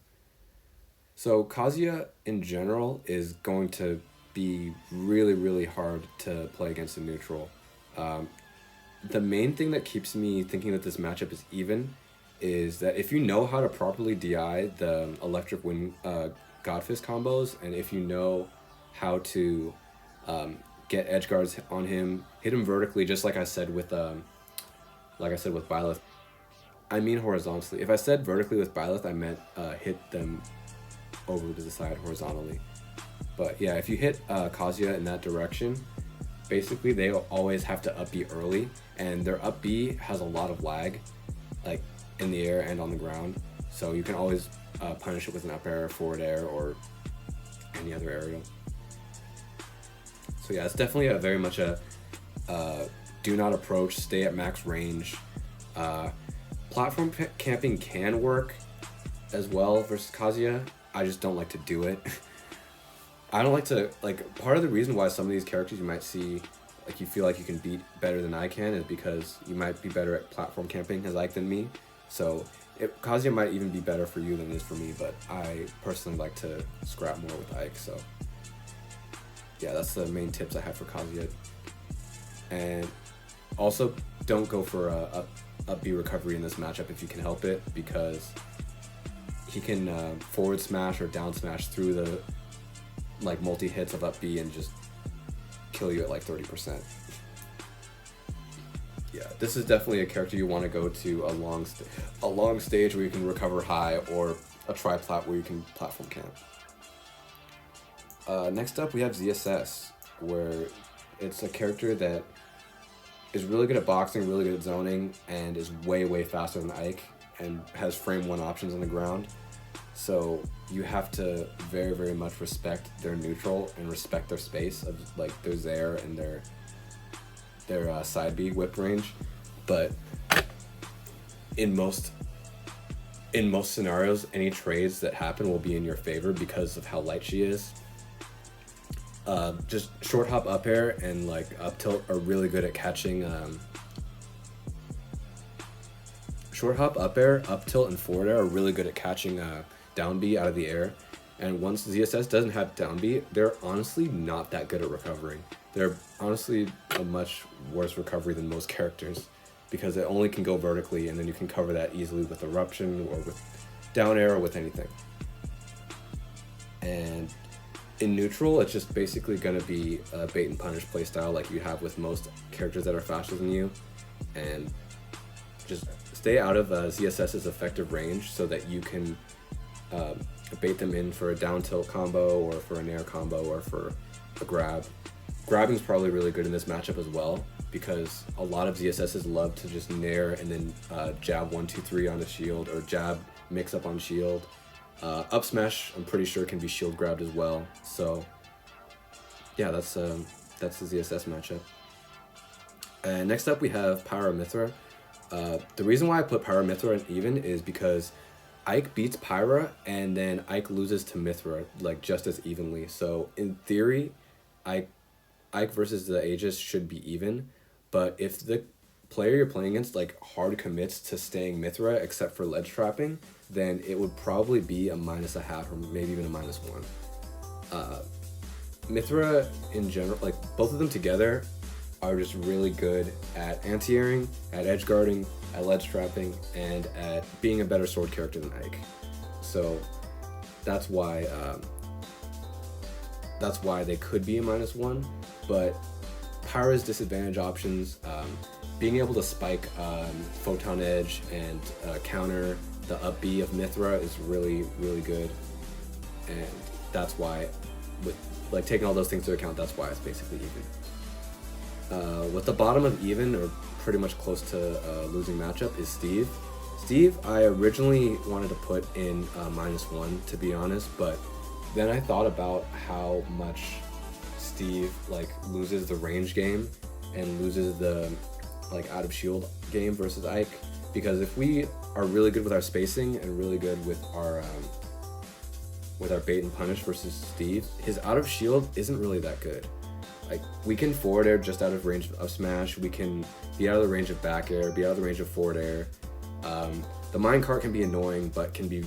So Kazuya, in general, is going to be really, really hard to play against a neutral. The main thing that keeps me thinking that this matchup is even is that if you know how to properly DI the electric wind Godfist combos, and if you know how to get edge guards on him, hit him vertically, just like I said with Byleth. I mean horizontally. If I said vertically with Byleth, I meant hit them over to the side horizontally. But yeah, if you hit Kazuya in that direction, basically they always have to up B early, and their up B has a lot of lag, like in the air and on the ground. So you can always punish it with an up air, forward air, or any other aerial. So yeah, it's definitely a very much a do not approach, stay at max range. Platform camping can work as well versus Kazuya. I just don't like to do it. I don't like to, like, part of the reason why some of these characters you might see, like, you feel like you can beat better than I can is because you might be better at platform camping as Ike than me. So Kazuya might even be better for you than it is for me, but I personally like to scrap more with Ike. So yeah, that's the main tips I have for Kazuya. And also, don't go for a up B recovery in this matchup if you can help it, because he can forward smash or down smash through the like multi hits of up B and just kill you at like 30%. Yeah, this is definitely a character you want to go to a long stage where you can recover high, or a tri-plat where you can platform camp. Next up we have ZSS, where it's a character that is really good at boxing, really good at zoning, and is way faster than Ike, and has frame 1 options on the ground. So you have to very much respect their neutral and respect their space of like their Zair and their side B whip range. But in most scenarios, any trades that happen will be in your favor because of how light she is. Just short hop up air and like up tilt are really good at catching. Short hop up air, up tilt, and forward air are really good at catching down B out of the air. And once ZSS doesn't have down B, they're honestly not that good at recovering. They're honestly a much worse recovery than most characters, because it only can go vertically, and then you can cover that easily with eruption or with down air or with anything. And in neutral, it's just basically going to be a bait and punish playstyle like you have with most characters that are faster than you, and just stay out of ZSS's effective range so that you can bait them in for a down tilt combo, or for an air combo, or for a grab. Grabbing is probably really good in this matchup as well, because a lot of ZSS's love to just nair and then jab 1, 2, 3 on a shield, or jab mix up on shield. Up smash, I'm pretty sure, can be shield grabbed as well. So yeah, that's the ZSS matchup. And next up we have Pyra Mythra. The reason why I put Pyra Mythra in even is because Ike beats Pyra, and then Ike loses to Mythra like just as evenly. So in theory, Ike versus the Aegis should be even, but if the player you're playing against like hard commits to staying Mythra except for ledge trapping, then it would probably be a -0.5 or maybe even a -1. Mythra in general, like both of them together, are just really good at anti-airing, at edge guarding, at ledge trapping, and at being a better sword character than Ike. So that's why they could be a -1. But Pyra's disadvantage options, being able to spike photon edge and counter the up B of Mythra is really good, and that's why, with like taking all those things into account, that's why it's basically even. With the bottom of even, or pretty much close to losing matchup, is Steve. Steve, I originally wanted to put in -1, to be honest, but then I thought about how much Steve like loses the range game and loses the like out of shield game versus Ike, because if we are really good with our spacing and really good with our bait and punish versus Steve, his out of shield isn't really that good. Like, we can forward air just out of range of smash, we can be out of the range of back air, be out of the range of forward air. The minecart can be annoying, but can be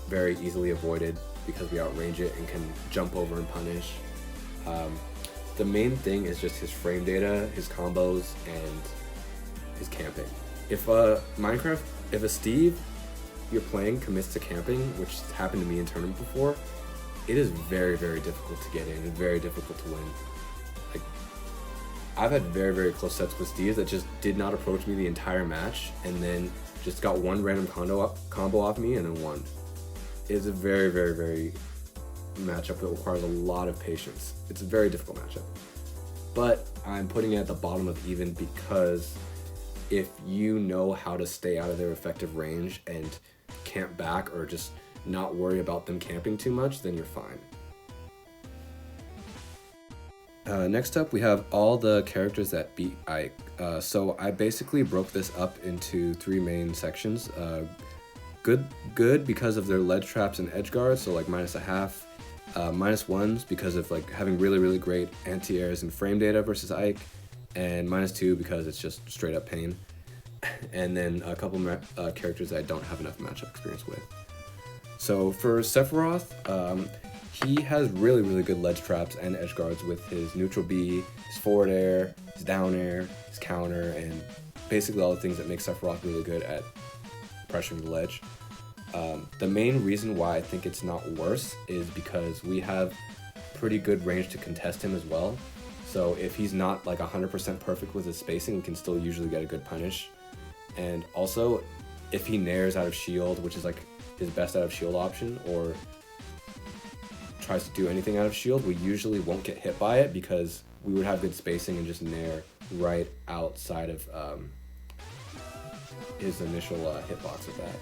very easily avoided because we outrange it and can jump over and punish. The main thing is just his frame data, his combos, and his camping. If a Steve you're playing commits to camping, which happened to me in tournament before, it is very, very difficult to get in and very difficult to win. Like, I've had very, very close sets with Steves that just did not approach me the entire match and then just got one random combo off me and then won. It's a very, very, very matchup that requires a lot of patience. It's a very difficult matchup. But I'm putting it at the bottom of even because if you know how to stay out of their effective range and camp back or just not worry about them camping too much, then you're fine. Next up, we have all the characters that beat Ike. So I basically broke this up into 3 main sections. Good because of their ledge traps and edge guards, so like -0.5. -1s because of like having really, really great anti-airs and frame data versus Ike, and -2 because it's just straight up pain. And then a couple characters that I don't have enough matchup experience with. So for Sephiroth, he has really, really good ledge traps and edge guards with his neutral B, his forward air, his down air, his counter, and basically all the things that make Sephiroth really good at pressuring the ledge. The main reason why I think it's not worse is because we have pretty good range to contest him as well. So if he's not like 100% perfect with his spacing, we can still usually get a good punish. And also, if he nairs out of shield, which is like his best out of shield option, or tries to do anything out of shield, we usually won't get hit by it because we would have good spacing and just nair right outside of his initial hitbox of that.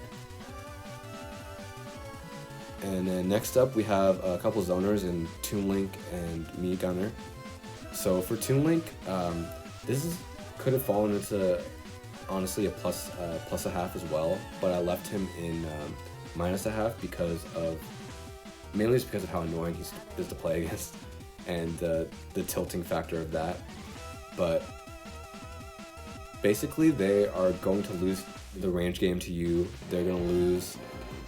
And then next up we have a couple zoners in Toon Link and Me Gunner. So for Toon Link, could have fallen into honestly a plus a half as well, but I left him in -0.5 because of mainly just because of how annoying he is to play against and the tilting factor of that. But basically they are going to lose the range game to you. They're going to lose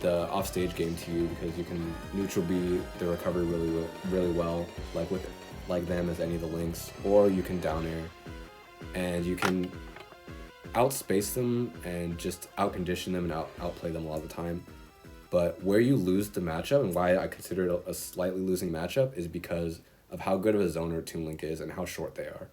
the offstage game to you because you can neutral B the recovery really well, like them as any of the links, or you can down air and you can outspace them and just outcondition them and outplay them a lot of the time. But where you lose the matchup, and why I consider it a slightly losing matchup, is because of how good of a zoner Toon Link is and how short they are.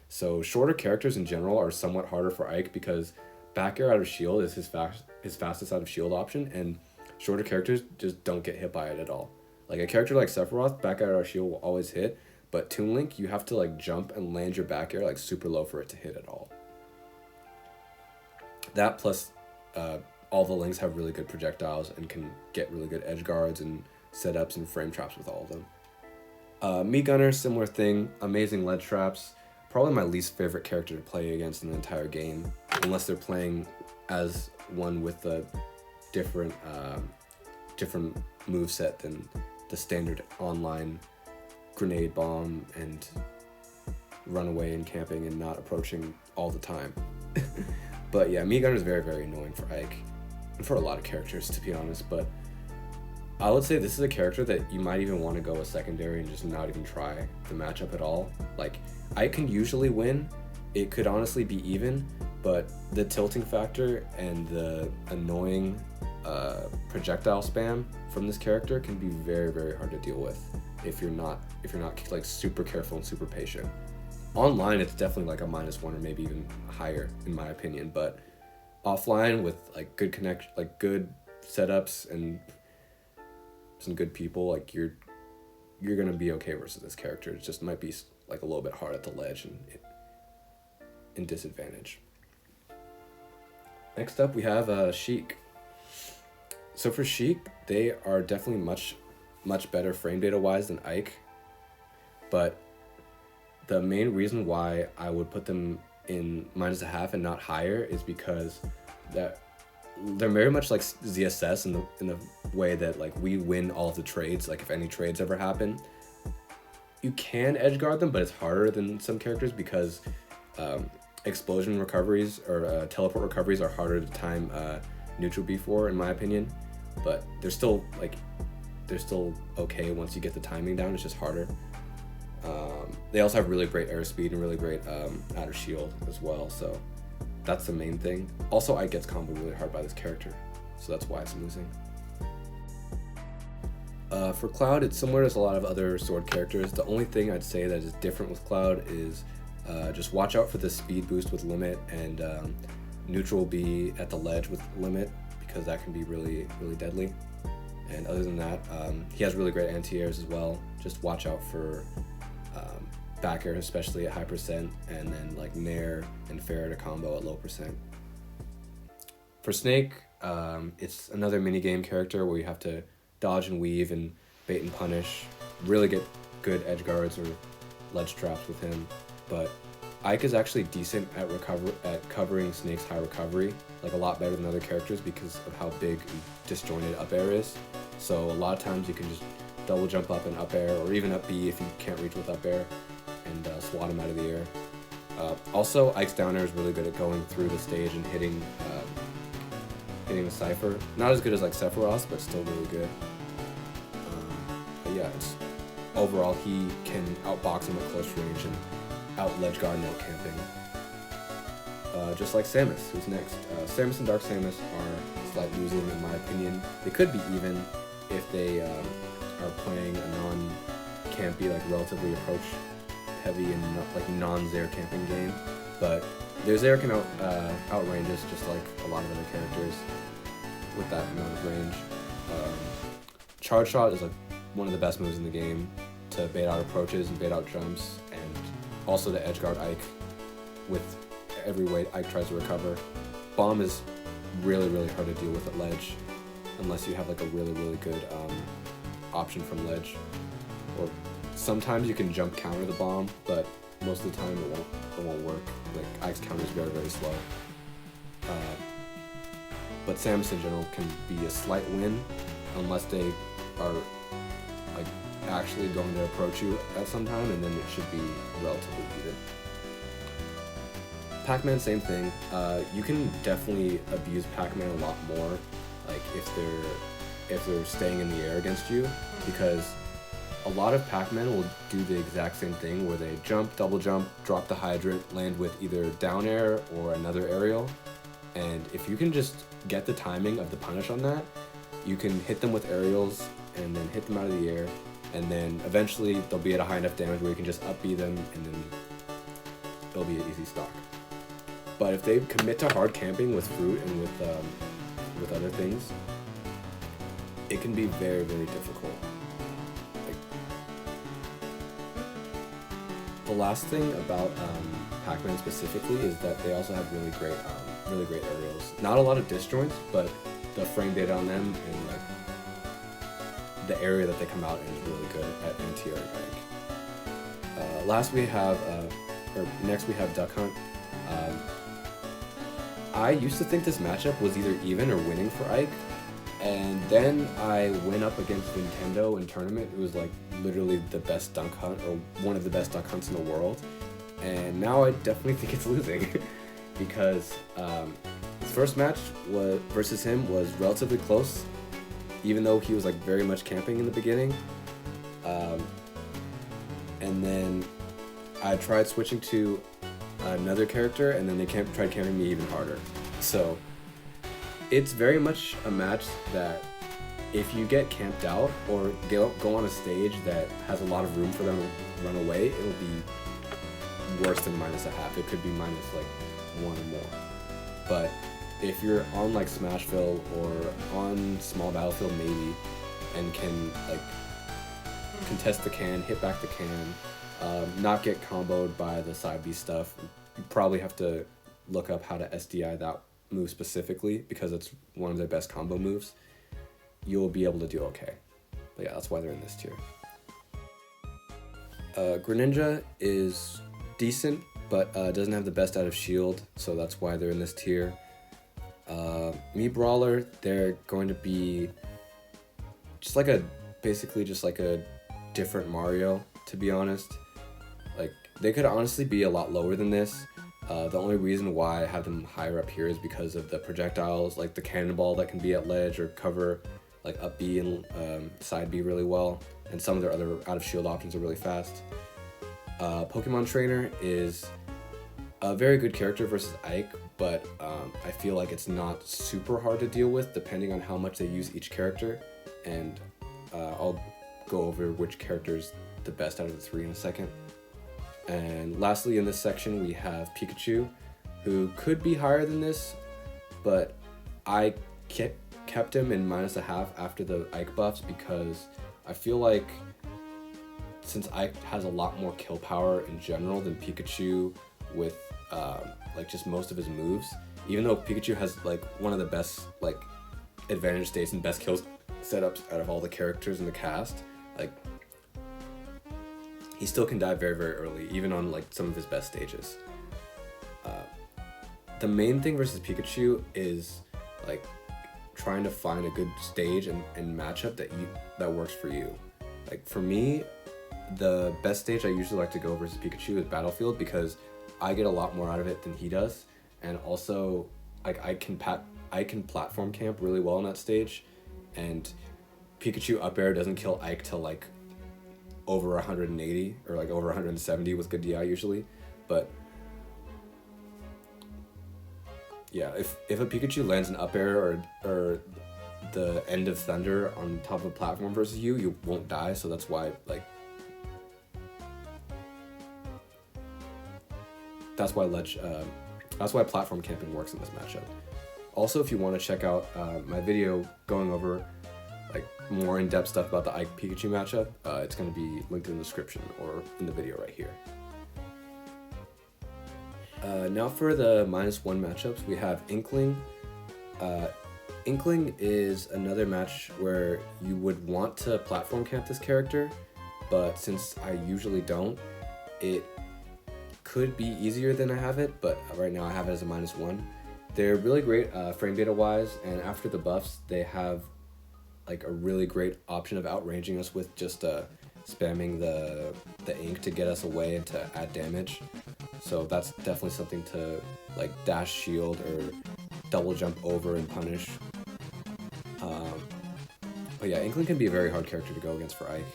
So shorter characters in general are somewhat harder for Ike because back air out of shield is his fastest out of shield option, and shorter characters just don't get hit by it at all. Like a character like Sephiroth, back air out of shield will always hit, but Toon Link, you have to like jump and land your back air like super low for it to hit at all. That plus all the links have really good projectiles and can get really good edge guards and setups and frame traps with all of them. Me Gunner, similar thing, amazing ledge traps. Probably my least favorite character to play against in the entire game, unless they're playing as one with a different moveset than the standard online grenade bomb and runaway and camping and not approaching all the time. But yeah, Me Gunner is very, very annoying for Ike. And for a lot of characters, to be honest, but I would say this is a character that you might even want to go a secondary and just not even try the matchup at all. Like, Ike can usually win, it could honestly be even, but the tilting factor and the annoying projectile spam from this character can be very, very hard to deal with if you're not like super careful and super patient. Online, it's definitely like a -1 or maybe even higher in my opinion, but offline with like good connection, like good setups and some good people, like you're gonna be okay versus this character. It just might be like a little bit hard at the ledge and disadvantage. Next up we have Sheik. So for Sheik, they are definitely much better frame data wise than Ike, but the main reason why I would put them in -0.5 and not higher is because that they're very much like ZSS in the way that like we win all of the trades. Like if any trades ever happen, you can edge guard them, but it's harder than some characters because explosion recoveries or teleport recoveries are harder to time neutral B for, in my opinion. But they're still okay once you get the timing down. It's just harder. They also have really great airspeed and really great out of shield as well, so that's the main thing. Also, Ike gets comboed really hard by this character. so that's why it's losing. For Cloud, it's similar to a lot of other sword characters. The only thing I'd say that is different with Cloud is just watch out for the speed boost with limit, and neutral B at the ledge with limit, because that can be really, really deadly. And other than that, he has really great anti-airs as well. Just watch out for back air, especially at high percent, and then like nair and fair to combo at low percent. For Snake, it's another minigame character where you have to dodge and weave and bait and punish, really get good edge guards or ledge traps with him. But Ike is actually decent at covering Snake's high recovery, like a lot better than other characters because of how big and disjointed up air is. So a lot of times you can just double jump up and up air, or even up B if you can't reach with up air, and swat him out of the air. Also, Ike's down air is really good at going through the stage and hitting the Cypher. Not as good as like Sephiroth, but still really good. But yeah, overall he can outbox him at close range and out ledge guard no camping. Just like Samus, who's next. Samus and Dark Samus are slight losing in my opinion. They could be even if they are playing a non-campy, like relatively approach heavy and like non-Zair camping game. But their Zair can outrange us just like a lot of other characters with that amount of range. Charge Shot is like one of the best moves in the game to bait out approaches and bait out jumps, and also to edgeguard Ike with every way Ike tries to recover. Bomb is really, really hard to deal with at ledge unless you have like a really, really good option from ledge. Or sometimes you can jump counter the bomb, but most of the time it won't work. Like Ike's counter is very, very slow. But Samus in general can be a slight win unless they are like actually going to approach you at some time, and then it should be relatively even. Pac-Man, same thing. You can definitely abuse Pac-Man a lot more, like if they're staying in the air against you, because a lot of Pac-Man will do the exact same thing where they jump, double jump, drop the hydrant, land with either down air or another aerial. And if you can just get the timing of the punish on that, you can hit them with aerials and then hit them out of the air, and then eventually they'll be at a high enough damage where you can just up B them, and then it'll be an easy stock. But if they commit to hard camping with fruit and with other things, it can be very, very difficult. The last thing about Pac-Man specifically is that they also have really great aerials. Not a lot of disjoints, but the frame data on them and like the area that they come out in is really good at anti-air Ike. Next we have Duck Hunt. I used to think this matchup was either even or winning for Ike, and then I went up against Nintendo in tournament. It was like literally the best dunk hunt, or one of the best dunk hunts in the world, and now I definitely think it's losing because his first match versus him was relatively close, even though he was like very much camping in the beginning, and then I tried switching to another character, and then they tried camping me even harder. So it's very much a match that if you get camped out or go on a stage that has a lot of room for them to run away, it'll be worse than -1/2. It could be minus like 1 or more. But if you're on like Smashville or on Small Battlefield maybe, and can like contest the can, hit back the can, not get comboed by the side B stuff, you probably have to look up how to SDI that move specifically because it's one of their best combo moves. You'll be able to do okay. But yeah, that's why they're in this tier. Greninja is decent, but doesn't have the best out of shield, so that's why they're in this tier. Mii Brawler, they're going to be basically just like a different Mario, to be honest. Like, they could honestly be a lot lower than this. The only reason why I have them higher up here is because of the projectiles, like the cannonball that can be at ledge or cover like up B and side B really well, and some of their other out of shield options are really fast. Pokemon Trainer is a very good character versus Ike, but I feel like it's not super hard to deal with depending on how much they use each character, and I'll go over which character is the best out of the three in a second. And lastly, in this section, we have Pikachu, who could be higher than this, but I kept him in -0.5 after the Ike buffs because I feel like since Ike has a lot more kill power in general than Pikachu with like just most of his moves, even though Pikachu has like one of the best like advantage states and best kills setups out of all the characters in the cast, like he still can die very, very early, even on like some of his best stages. The main thing versus Pikachu is like trying to find a good stage and matchup that works for you. Like for me, the best stage I usually like to go versus Pikachu is Battlefield because I get a lot more out of it than he does, and also like I can platform camp really well on that stage, and Pikachu up air doesn't kill Ike till like over 180 or like over 170 with good DI usually, but yeah, if a Pikachu lands an up air or the end of Thunder on top of a platform versus you won't die, so that's why like that's why platform camping works in this matchup. Also, if you want to check out my video going over like more in-depth stuff about the Ike Pikachu matchup, it's going to be linked in the description or in the video right here. Now for the -1 matchups, we have Inkling. Inkling is another match where you would want to platform camp this character, but since I usually don't, it could be easier than I have it, but right now I have it as a -1. They're really great frame data wise, and after the buffs, they have like a really great option of outranging us with just spamming the ink to get us away and to add damage. So that's definitely something to like dash shield or double jump over and punish. But yeah, Inkling can be a very hard character to go against for Ike.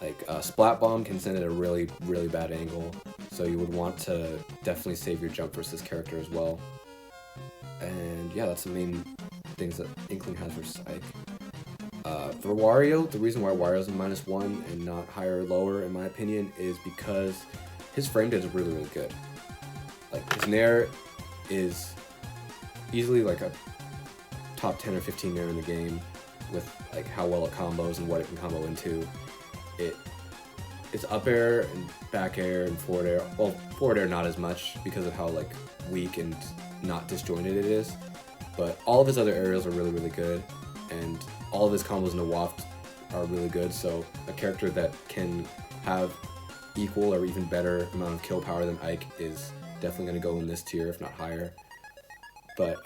Like Splat Bomb can send it a really, really bad angle, so you would want to definitely save your jump versus this character as well. And yeah, that's the main things that Inkling has versus Ike. For Wario, the reason why Wario's a -1 and not higher or lower, in my opinion, is because his frame data is really, really good. Like his Nair is easily like a top 10 or 15 Nair in the game with like how well it combos and what it can combo into. It's up air and back air and forward air. Well, forward air not as much because of how like weak and not disjointed it is, but all of his other aerials are really, really good, and all of his combos in the waft are really good. So a character that can have equal or even better amount of kill power than Ike is definitely going to go in this tier, if not higher. But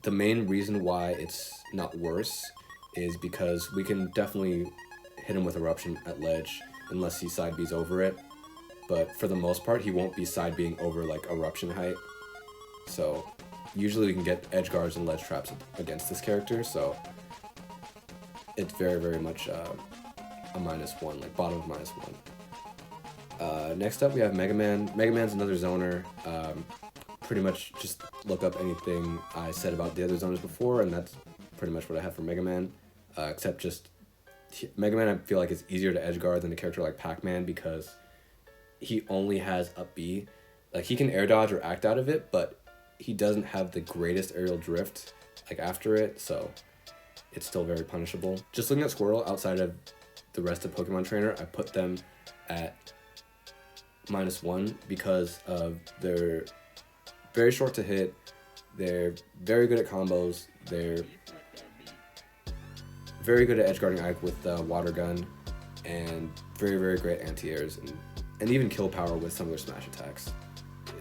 the main reason why it's not worse is because we can definitely hit him with Eruption at ledge unless he side B's over it. But for the most part, he won't be side B'ing over like Eruption height. So usually we can get edge guards and ledge traps against this character. So it's very, very much a -1, like bottom of -1. Next up, we have Mega Man. Mega Man's another zoner. Pretty much just look up anything I said about the other zoners before, and that's pretty much what I have for Mega Man. Except just Mega Man, I feel like it's easier to edge guard than a character like Pac-Man because he only has up B. Like he can air dodge or act out of it, but he doesn't have the greatest aerial drift like after it, so it's still very punishable. Just looking at Squirtle outside of the rest of Pokemon Trainer, I put them at -1 because of their very short to hit, they're very good at combos, they're very good at edge guarding Ike with the water gun, and very, very great anti-airs and even kill power with some of their smash attacks.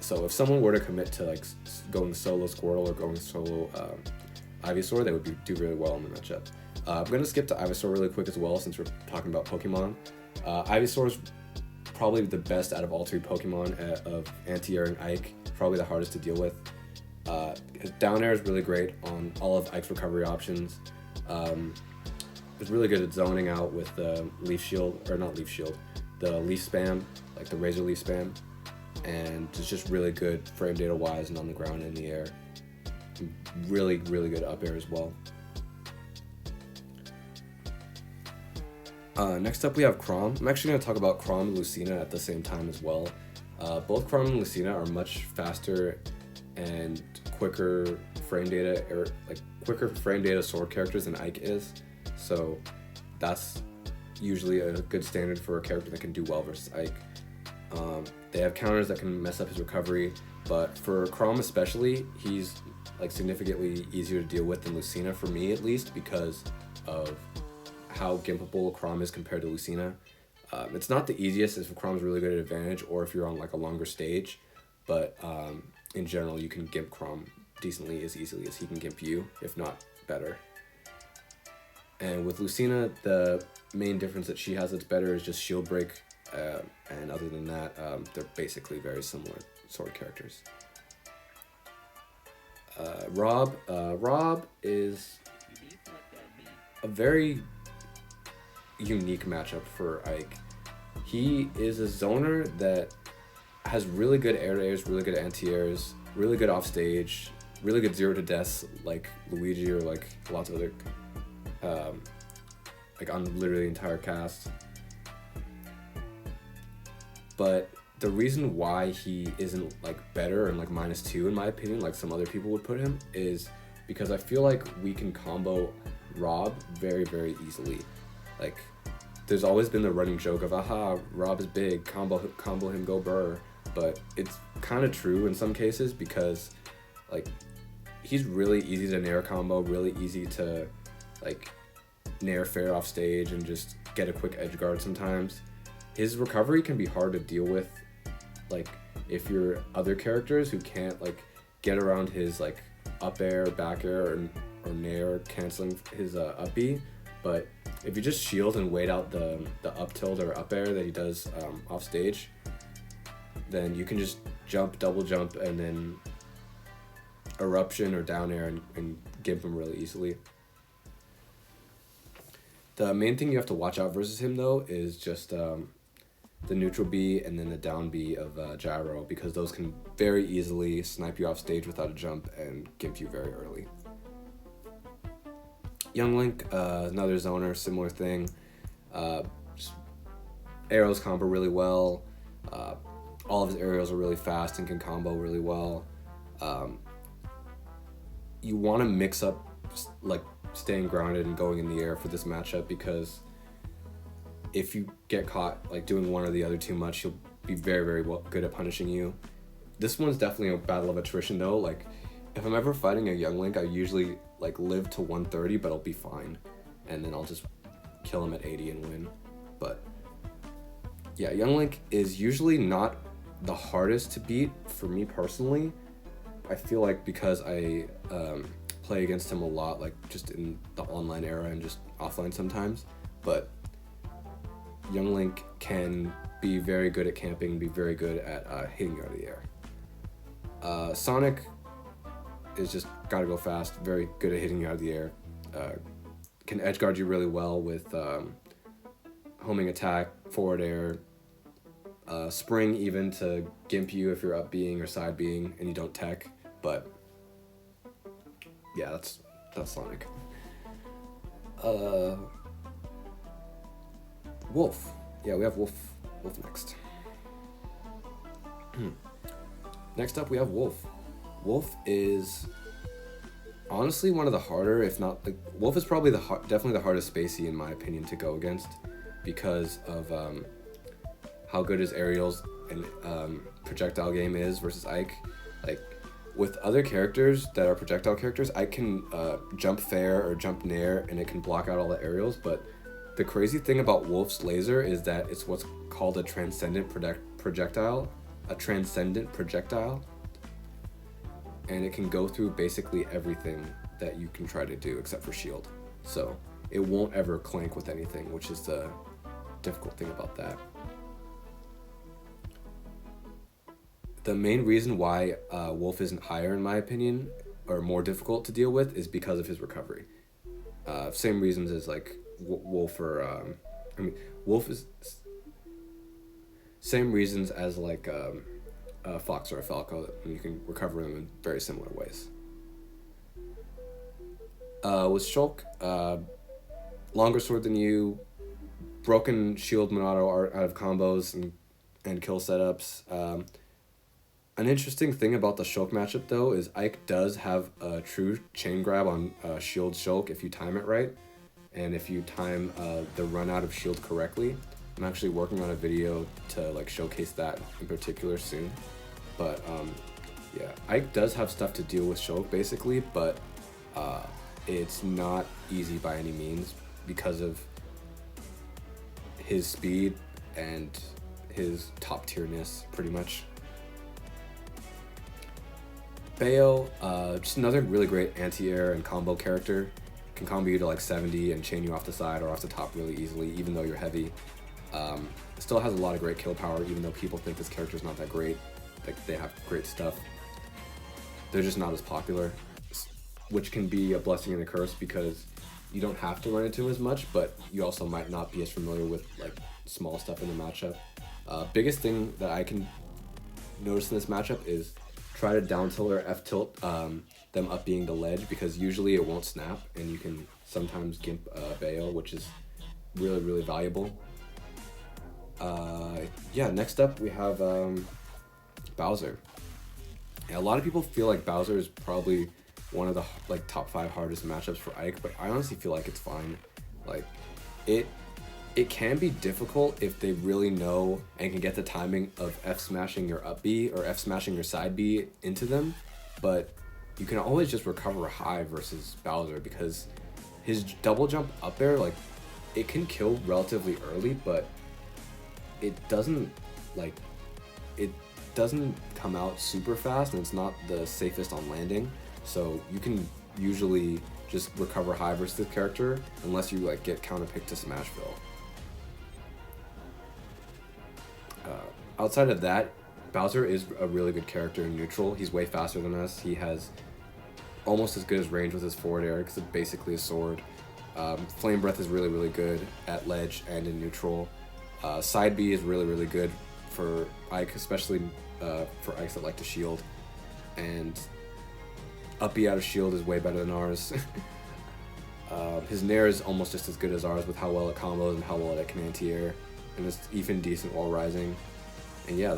So if someone were to commit to like going solo Squirtle or going solo Ivysaur, they would do really well in the matchup. I'm going to skip to Ivysaur really quick as well since we're talking about Pokemon. Ivysaur is probably the best out of all three Pokemon of anti-air and Ike, probably the hardest to deal with. His down air is really great on all of Ike's recovery options. It's really good at zoning out with the leaf shield, or not leaf shield, the leaf spam, like the razor leaf spam. and it's just really good frame data wise and on the ground and in the air. Really, really good up air as well. Next up we have Chrom. I'm actually going to talk about Chrom and Lucina at the same time as well. Both Chrom and Lucina are much faster and quicker frame data, quicker frame data sword characters than Ike is. So that's usually a good standard for a character that can do well versus Ike. They have counters that can mess up his recovery, but for Chrom especially, he's like significantly easier to deal with than Lucina, for me at least, because of how gimpable Chrom is compared to Lucina. It's not the easiest if Chrom's really good at advantage or if you're on like a longer stage, but in general you can gimp Chrom decently as easily as he can gimp you, if not better. And with Lucina, the main difference that she has that's better is just shield break, and other than that, they're basically very similar sword characters. Rob is a very unique matchup for Ike. He is a zoner that has really good air to airs, really good anti-airs, really good off stage, really good 0 to deaths like Luigi or like lots of other like on literally the entire cast. But the reason why he isn't like better and like -2 in my opinion, like some other people would put him, is because I feel like we can combo Rob very, very easily. Like there's always been the running joke of, aha, Rob is big, combo him, go burr. But it's kind of true in some cases, because like he's really easy to nair combo, really easy to like nair fair off stage and just get a quick edge guard sometimes. His recovery can be hard to deal with, like if you're other characters who can't like get around his like up air, back air, or nair canceling his up B. But if you just shield and wait out the up tilt or up air that he does off stage, then you can just jump, double jump, and then eruption or down air and gimp him really easily. The main thing you have to watch out versus him though is just the neutral B and then the down B of gyro, because those can very easily snipe you off stage without a jump and gimp you very early. Young Link, another zoner, similar thing. Just arrows combo really well. All of his aerials are really fast and can combo really well. You want to mix up like staying grounded and going in the air for this matchup, because if you get caught like doing one or the other too much, he'll be very, very good at punishing you. This one's definitely a battle of attrition though. Like if I'm ever fighting a Young Link, I usually like live to 130, but I'll be fine, and then I'll just kill him at 80 and win. But yeah, Young Link is usually not the hardest to beat for me personally. I feel like because I play against him a lot, like just in the online era and just offline sometimes, but Young Link can be very good at camping, be very good at hitting you out of the air. Sonic is just gotta go fast, very good at hitting you out of the air. Can edgeguard you really well with homing attack, forward air, spring even to gimp you if you're up being or side being and you don't tech. But yeah, that's Sonic. Wolf. Yeah, we have Wolf next. Next up we have Wolf. Wolf is honestly one of the harder, if not the Wolf is probably definitely the hardest spacey in my opinion to go against, because of how good his aerials and projectile game is versus Ike. Like with other characters that are projectile characters, I can jump fair or jump nair and it can block out all the aerials, but the crazy thing about Wolf's laser is that it's what's called a transcendent projectile. And it can go through basically everything that you can try to do except for shield. So it won't ever clank with anything, which is the difficult thing about that. The main reason why Wolf isn't higher in my opinion, or more difficult to deal with, is because of his recovery. Same reasons as like Wolf or Wolf is same reasons as like Fox or a Falco, and you can recover them in very similar ways. With Shulk, longer sword than you, broken shield Monado out of combos and kill setups. An interesting thing about the Shulk matchup, though, is Ike does have a true chain grab on shield Shulk if you time it right, and if you time the run out of shield correctly. I'm actually working on a video to like showcase that in particular soon. But yeah, Ike does have stuff to deal with Shulk basically, but it's not easy by any means because of his speed and his top tierness, pretty much. Bayo, just another really great anti-air and combo character. Can combo you to like 70 and chain you off the side or off the top really easily, even though you're heavy. Still has a lot of great kill power, even though people think this character's not that great. Like, they have great stuff. They're just not as popular, which can be a blessing and a curse because you don't have to run into him as much, but you also might not be as familiar with like small stuff in the matchup. Biggest thing that I can notice in this matchup is try to down tilt or F tilt them up being the ledge, because usually it won't snap and you can sometimes gimp Bayo, which is really, really valuable. Yeah, next up we have Bowser. Yeah, a lot of people feel like Bowser is probably one of the like top 5 hardest matchups for Ike, but I honestly feel like it's fine. Like, it can be difficult if they really know and can get the timing of F smashing your up B or F smashing your side B into them, but you can always just recover high versus Bowser because his double jump up air, like, it can kill relatively early, but it doesn't come out super fast, and it's not the safest on landing, so you can usually just recover high versus this character unless you like get counter picked to Smashville. Outside of that, Bowser is a really good character in neutral. He's way faster than us. He has almost as good as range with his forward air because it's basically a sword. Flame Breath is really, really good at ledge and in neutral. Side B is really, really good for Ike, especially for Ikes that like to shield. And up B out of shield is way better than ours. His Nair is almost just as good as ours with how well it combos and how well it can anti-air. And it's even decent while rising. And yeah,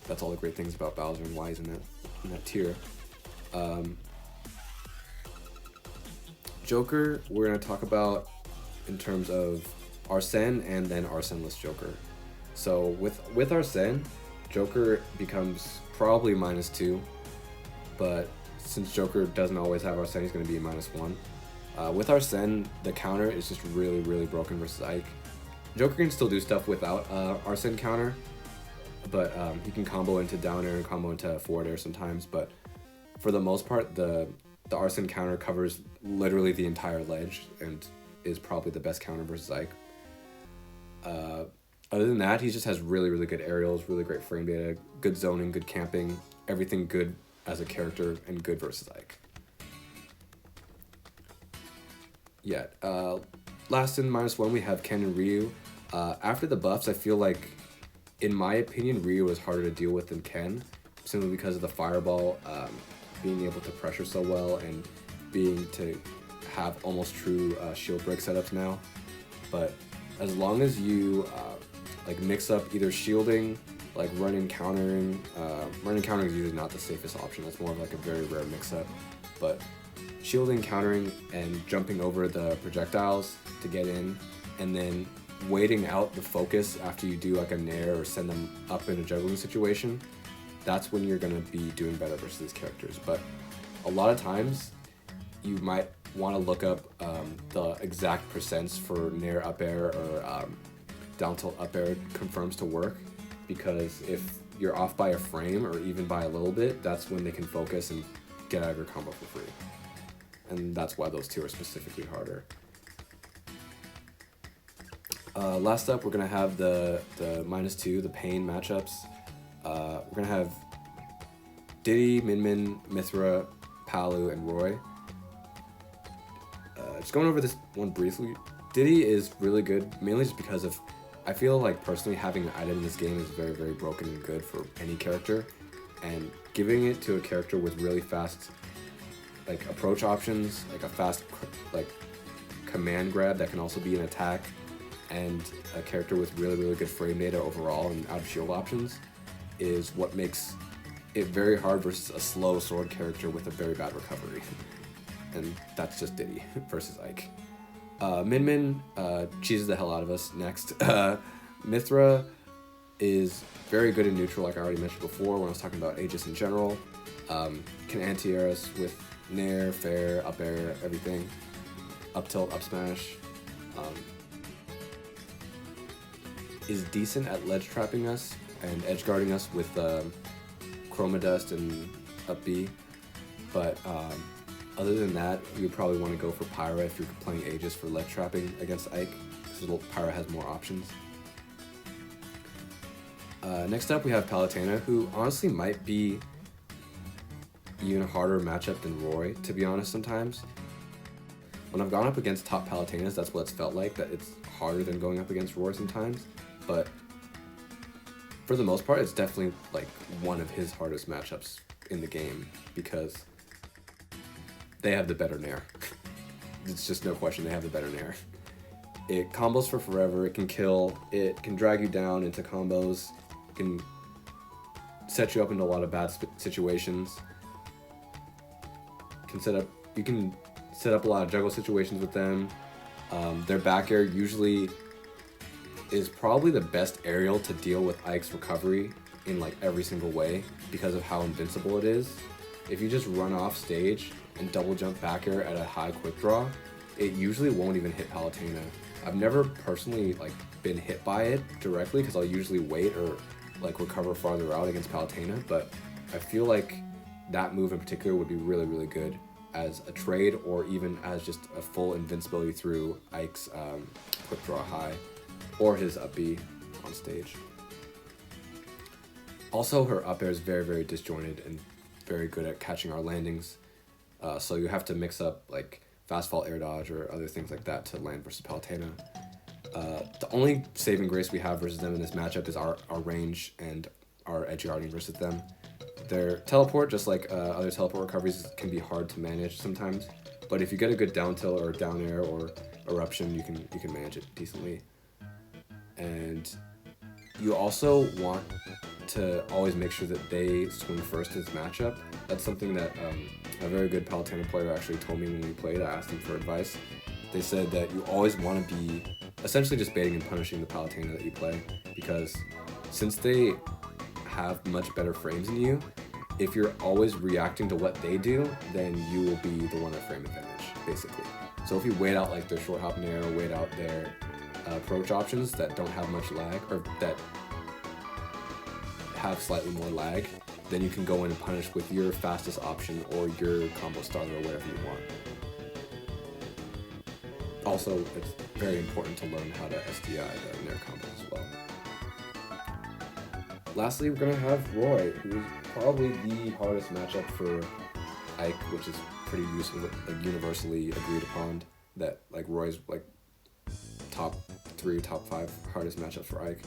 that's all the great things about Bowser and why he's in that tier. Joker, we're going to talk about in terms of Arsene and then Arseneless Joker. So with Arsene, Joker becomes probably -2, but since Joker doesn't always have Arsene, he's going to be -1. With Arsene, the counter is just really, really broken versus Ike. Joker can still do stuff without Arsene counter, but he can combo into down air and combo into forward air sometimes, but for the most part, the Arsene counter covers literally the entire ledge and is probably the best counter versus Ike. Other than that, he just has really, really good aerials, really great frame data, good zoning, good camping, everything good as a character and good versus Ike. Yeah, last in -1 we have Ken and Ryu. After the buffs, I feel like, in my opinion, Ryu is harder to deal with than Ken, simply because of the fireball, being able to pressure so well and being to have almost true shield break setups now. But as long as you like mix up either shielding, like running countering is usually not the safest option. That's more of like a very rare mix-up. But shielding, countering, and jumping over the projectiles to get in, and then waiting out the focus after you do like a nair or send them up in a juggling situation, that's when you're going to be doing better versus these characters. But a lot of times you might want to look up the exact percents for nair up air or down tilt up air confirms to work, because if you're off by a frame or even by a little bit, that's when they can focus and get out of your combo for free. And that's why those two are specifically harder. Last up, we're going to have the -2, the pain matchups. We're going to have Diddy, Min, Mithra, Palu, and Roy. Just going over this one briefly, Diddy is really good, mainly just because of I feel like personally having an item in this game is very, very broken and good for any character, and giving it to a character with really fast like approach options, like a fast like command grab that can also be an attack, and a character with really, really good frame data overall and out of shield options is what makes it very hard versus a slow sword character with a very bad recovery. And that's just Diddy versus Ike. Min Min cheeses the hell out of us next. Mithra is very good in neutral, like I already mentioned before when I was talking about Aegis in general. Can anti-air us with nair, fair, up air, everything. Up tilt, up smash. Is decent at ledge trapping us and edge guarding us with Chroma Dust and up B. But other than that, you would probably want to go for Pyra if you're playing Aegis for ledge trapping against Ike, because Pyra has more options. Next up we have Palutena, who honestly might be even a harder matchup than Roy, to be honest sometimes. When I've gone up against top Palutenas, that's what it's felt like, that it's harder than going up against Roy sometimes. But for the most part, it's definitely like one of his hardest matchups in the game, because they have the better nair. It's just no question, they have the better nair. It combos for forever, it can kill, it can drag you down into combos, it can set you up into a lot of bad situations. You can set up a lot of juggle situations with them. Their back air usually is probably the best aerial to deal with Ike's recovery in like every single way because of how invincible it is. If you just run off stage and double jump back air at a high quick draw, it usually won't even hit Palutena. I've never personally like been hit by it directly because I'll usually wait or like recover farther out against Palutena, but I feel like that move in particular would be really, really good as a trade or even as just a full invincibility through Ike's quick draw high or his up B on stage. Also, her up air is very, very disjointed and very good at catching our landings. So you have to mix up like fast fall air dodge or other things like that to land versus Palutena. The only saving grace we have versus them in this matchup is our range and our edge guarding versus them. Their teleport, just like other teleport recoveries, can be hard to manage sometimes. But if you get a good down tilt or down air or eruption, you can manage it decently. And you also want to always make sure that they swing first in this matchup. That's something that a very good Palutena player actually told me when we played. I asked them for advice. They said that you always want to be essentially just baiting and punishing the Palutena that you play, because since they have much better frames than you, if you're always reacting to what they do, then you will be the one at frame advantage, basically. So if you wait out like their short hop nair or wait out their approach options that don't have much lag or that have slightly more lag, then you can go in and punish with your fastest option or your combo starter or whatever you want. Also, it's very important to learn how to SDI the nair combo as well. Lastly, we're going to have Roy, who's probably the hardest matchup for Ike, which is pretty useful, like universally agreed upon that like Roy's like top 3, top 5 hardest matchups for Ike.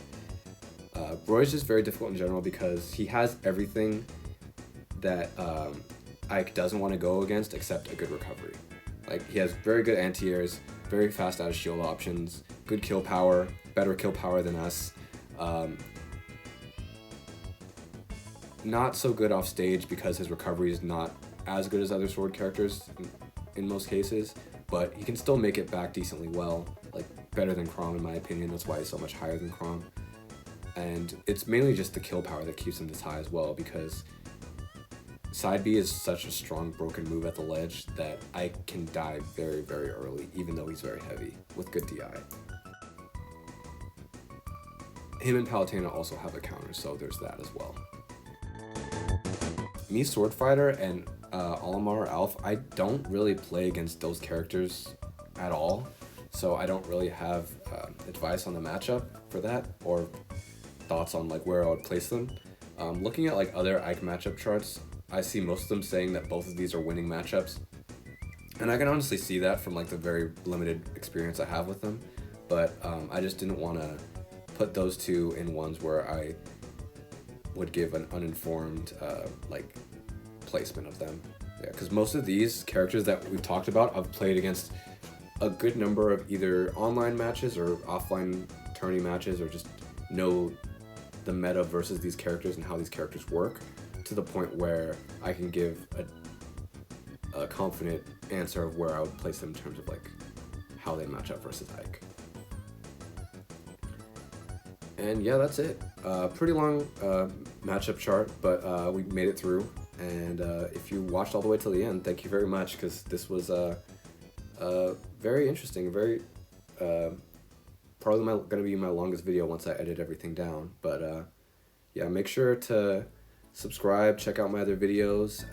Roy's just very difficult in general because he has everything that Ike doesn't want to go against except a good recovery. Like, he has very good anti-airs, very fast out of shield options, good kill power, better kill power than us. Not so good off stage because his recovery is not as good as other sword characters in most cases, but he can still make it back decently well, like better than Chrom in my opinion. That's why he's so much higher than Chrom. And it's mainly just the kill power that keeps him this high as well, because side B is such a strong broken move at the ledge that I can die very, very early, even though he's very heavy, with good DI. Him and Palutena also have a counter, so there's that as well. Me, Sword Fighter, and Olimar or Alf, I don't really play against those characters at all, so I don't really have advice on the matchup for that, or thoughts on like where I would place them. Looking at like other Ike matchup charts, I see most of them saying that both of these are winning matchups, and I can honestly see that from like the very limited experience I have with them, but I just didn't want to put those two in ones where I would give an uninformed like placement of them. Yeah, because most of these characters that we've talked about, I've played against a good number of either online matches or offline tourney matches, or just know the meta versus these characters and how these characters work, to the point where I can give a confident answer of where I would place them in terms of like how they match up versus Ike. And yeah, that's it. Pretty long matchup chart, but we made it through. And if you watched all the way till the end, thank you very much, because this was very interesting, very probably going to be my longest video once I edit everything down. But yeah, make sure to subscribe, check out my other videos,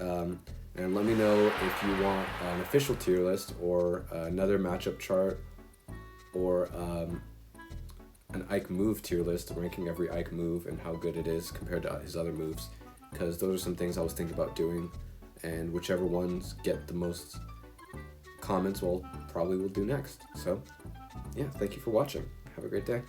and let me know if you want an official tier list or another matchup chart, or an Ike move tier list, ranking every Ike move and how good it is compared to his other moves, because those are some things I was thinking about doing, and whichever ones get the most comments, well, probably will do next. So yeah, thank you for watching. Have a great day.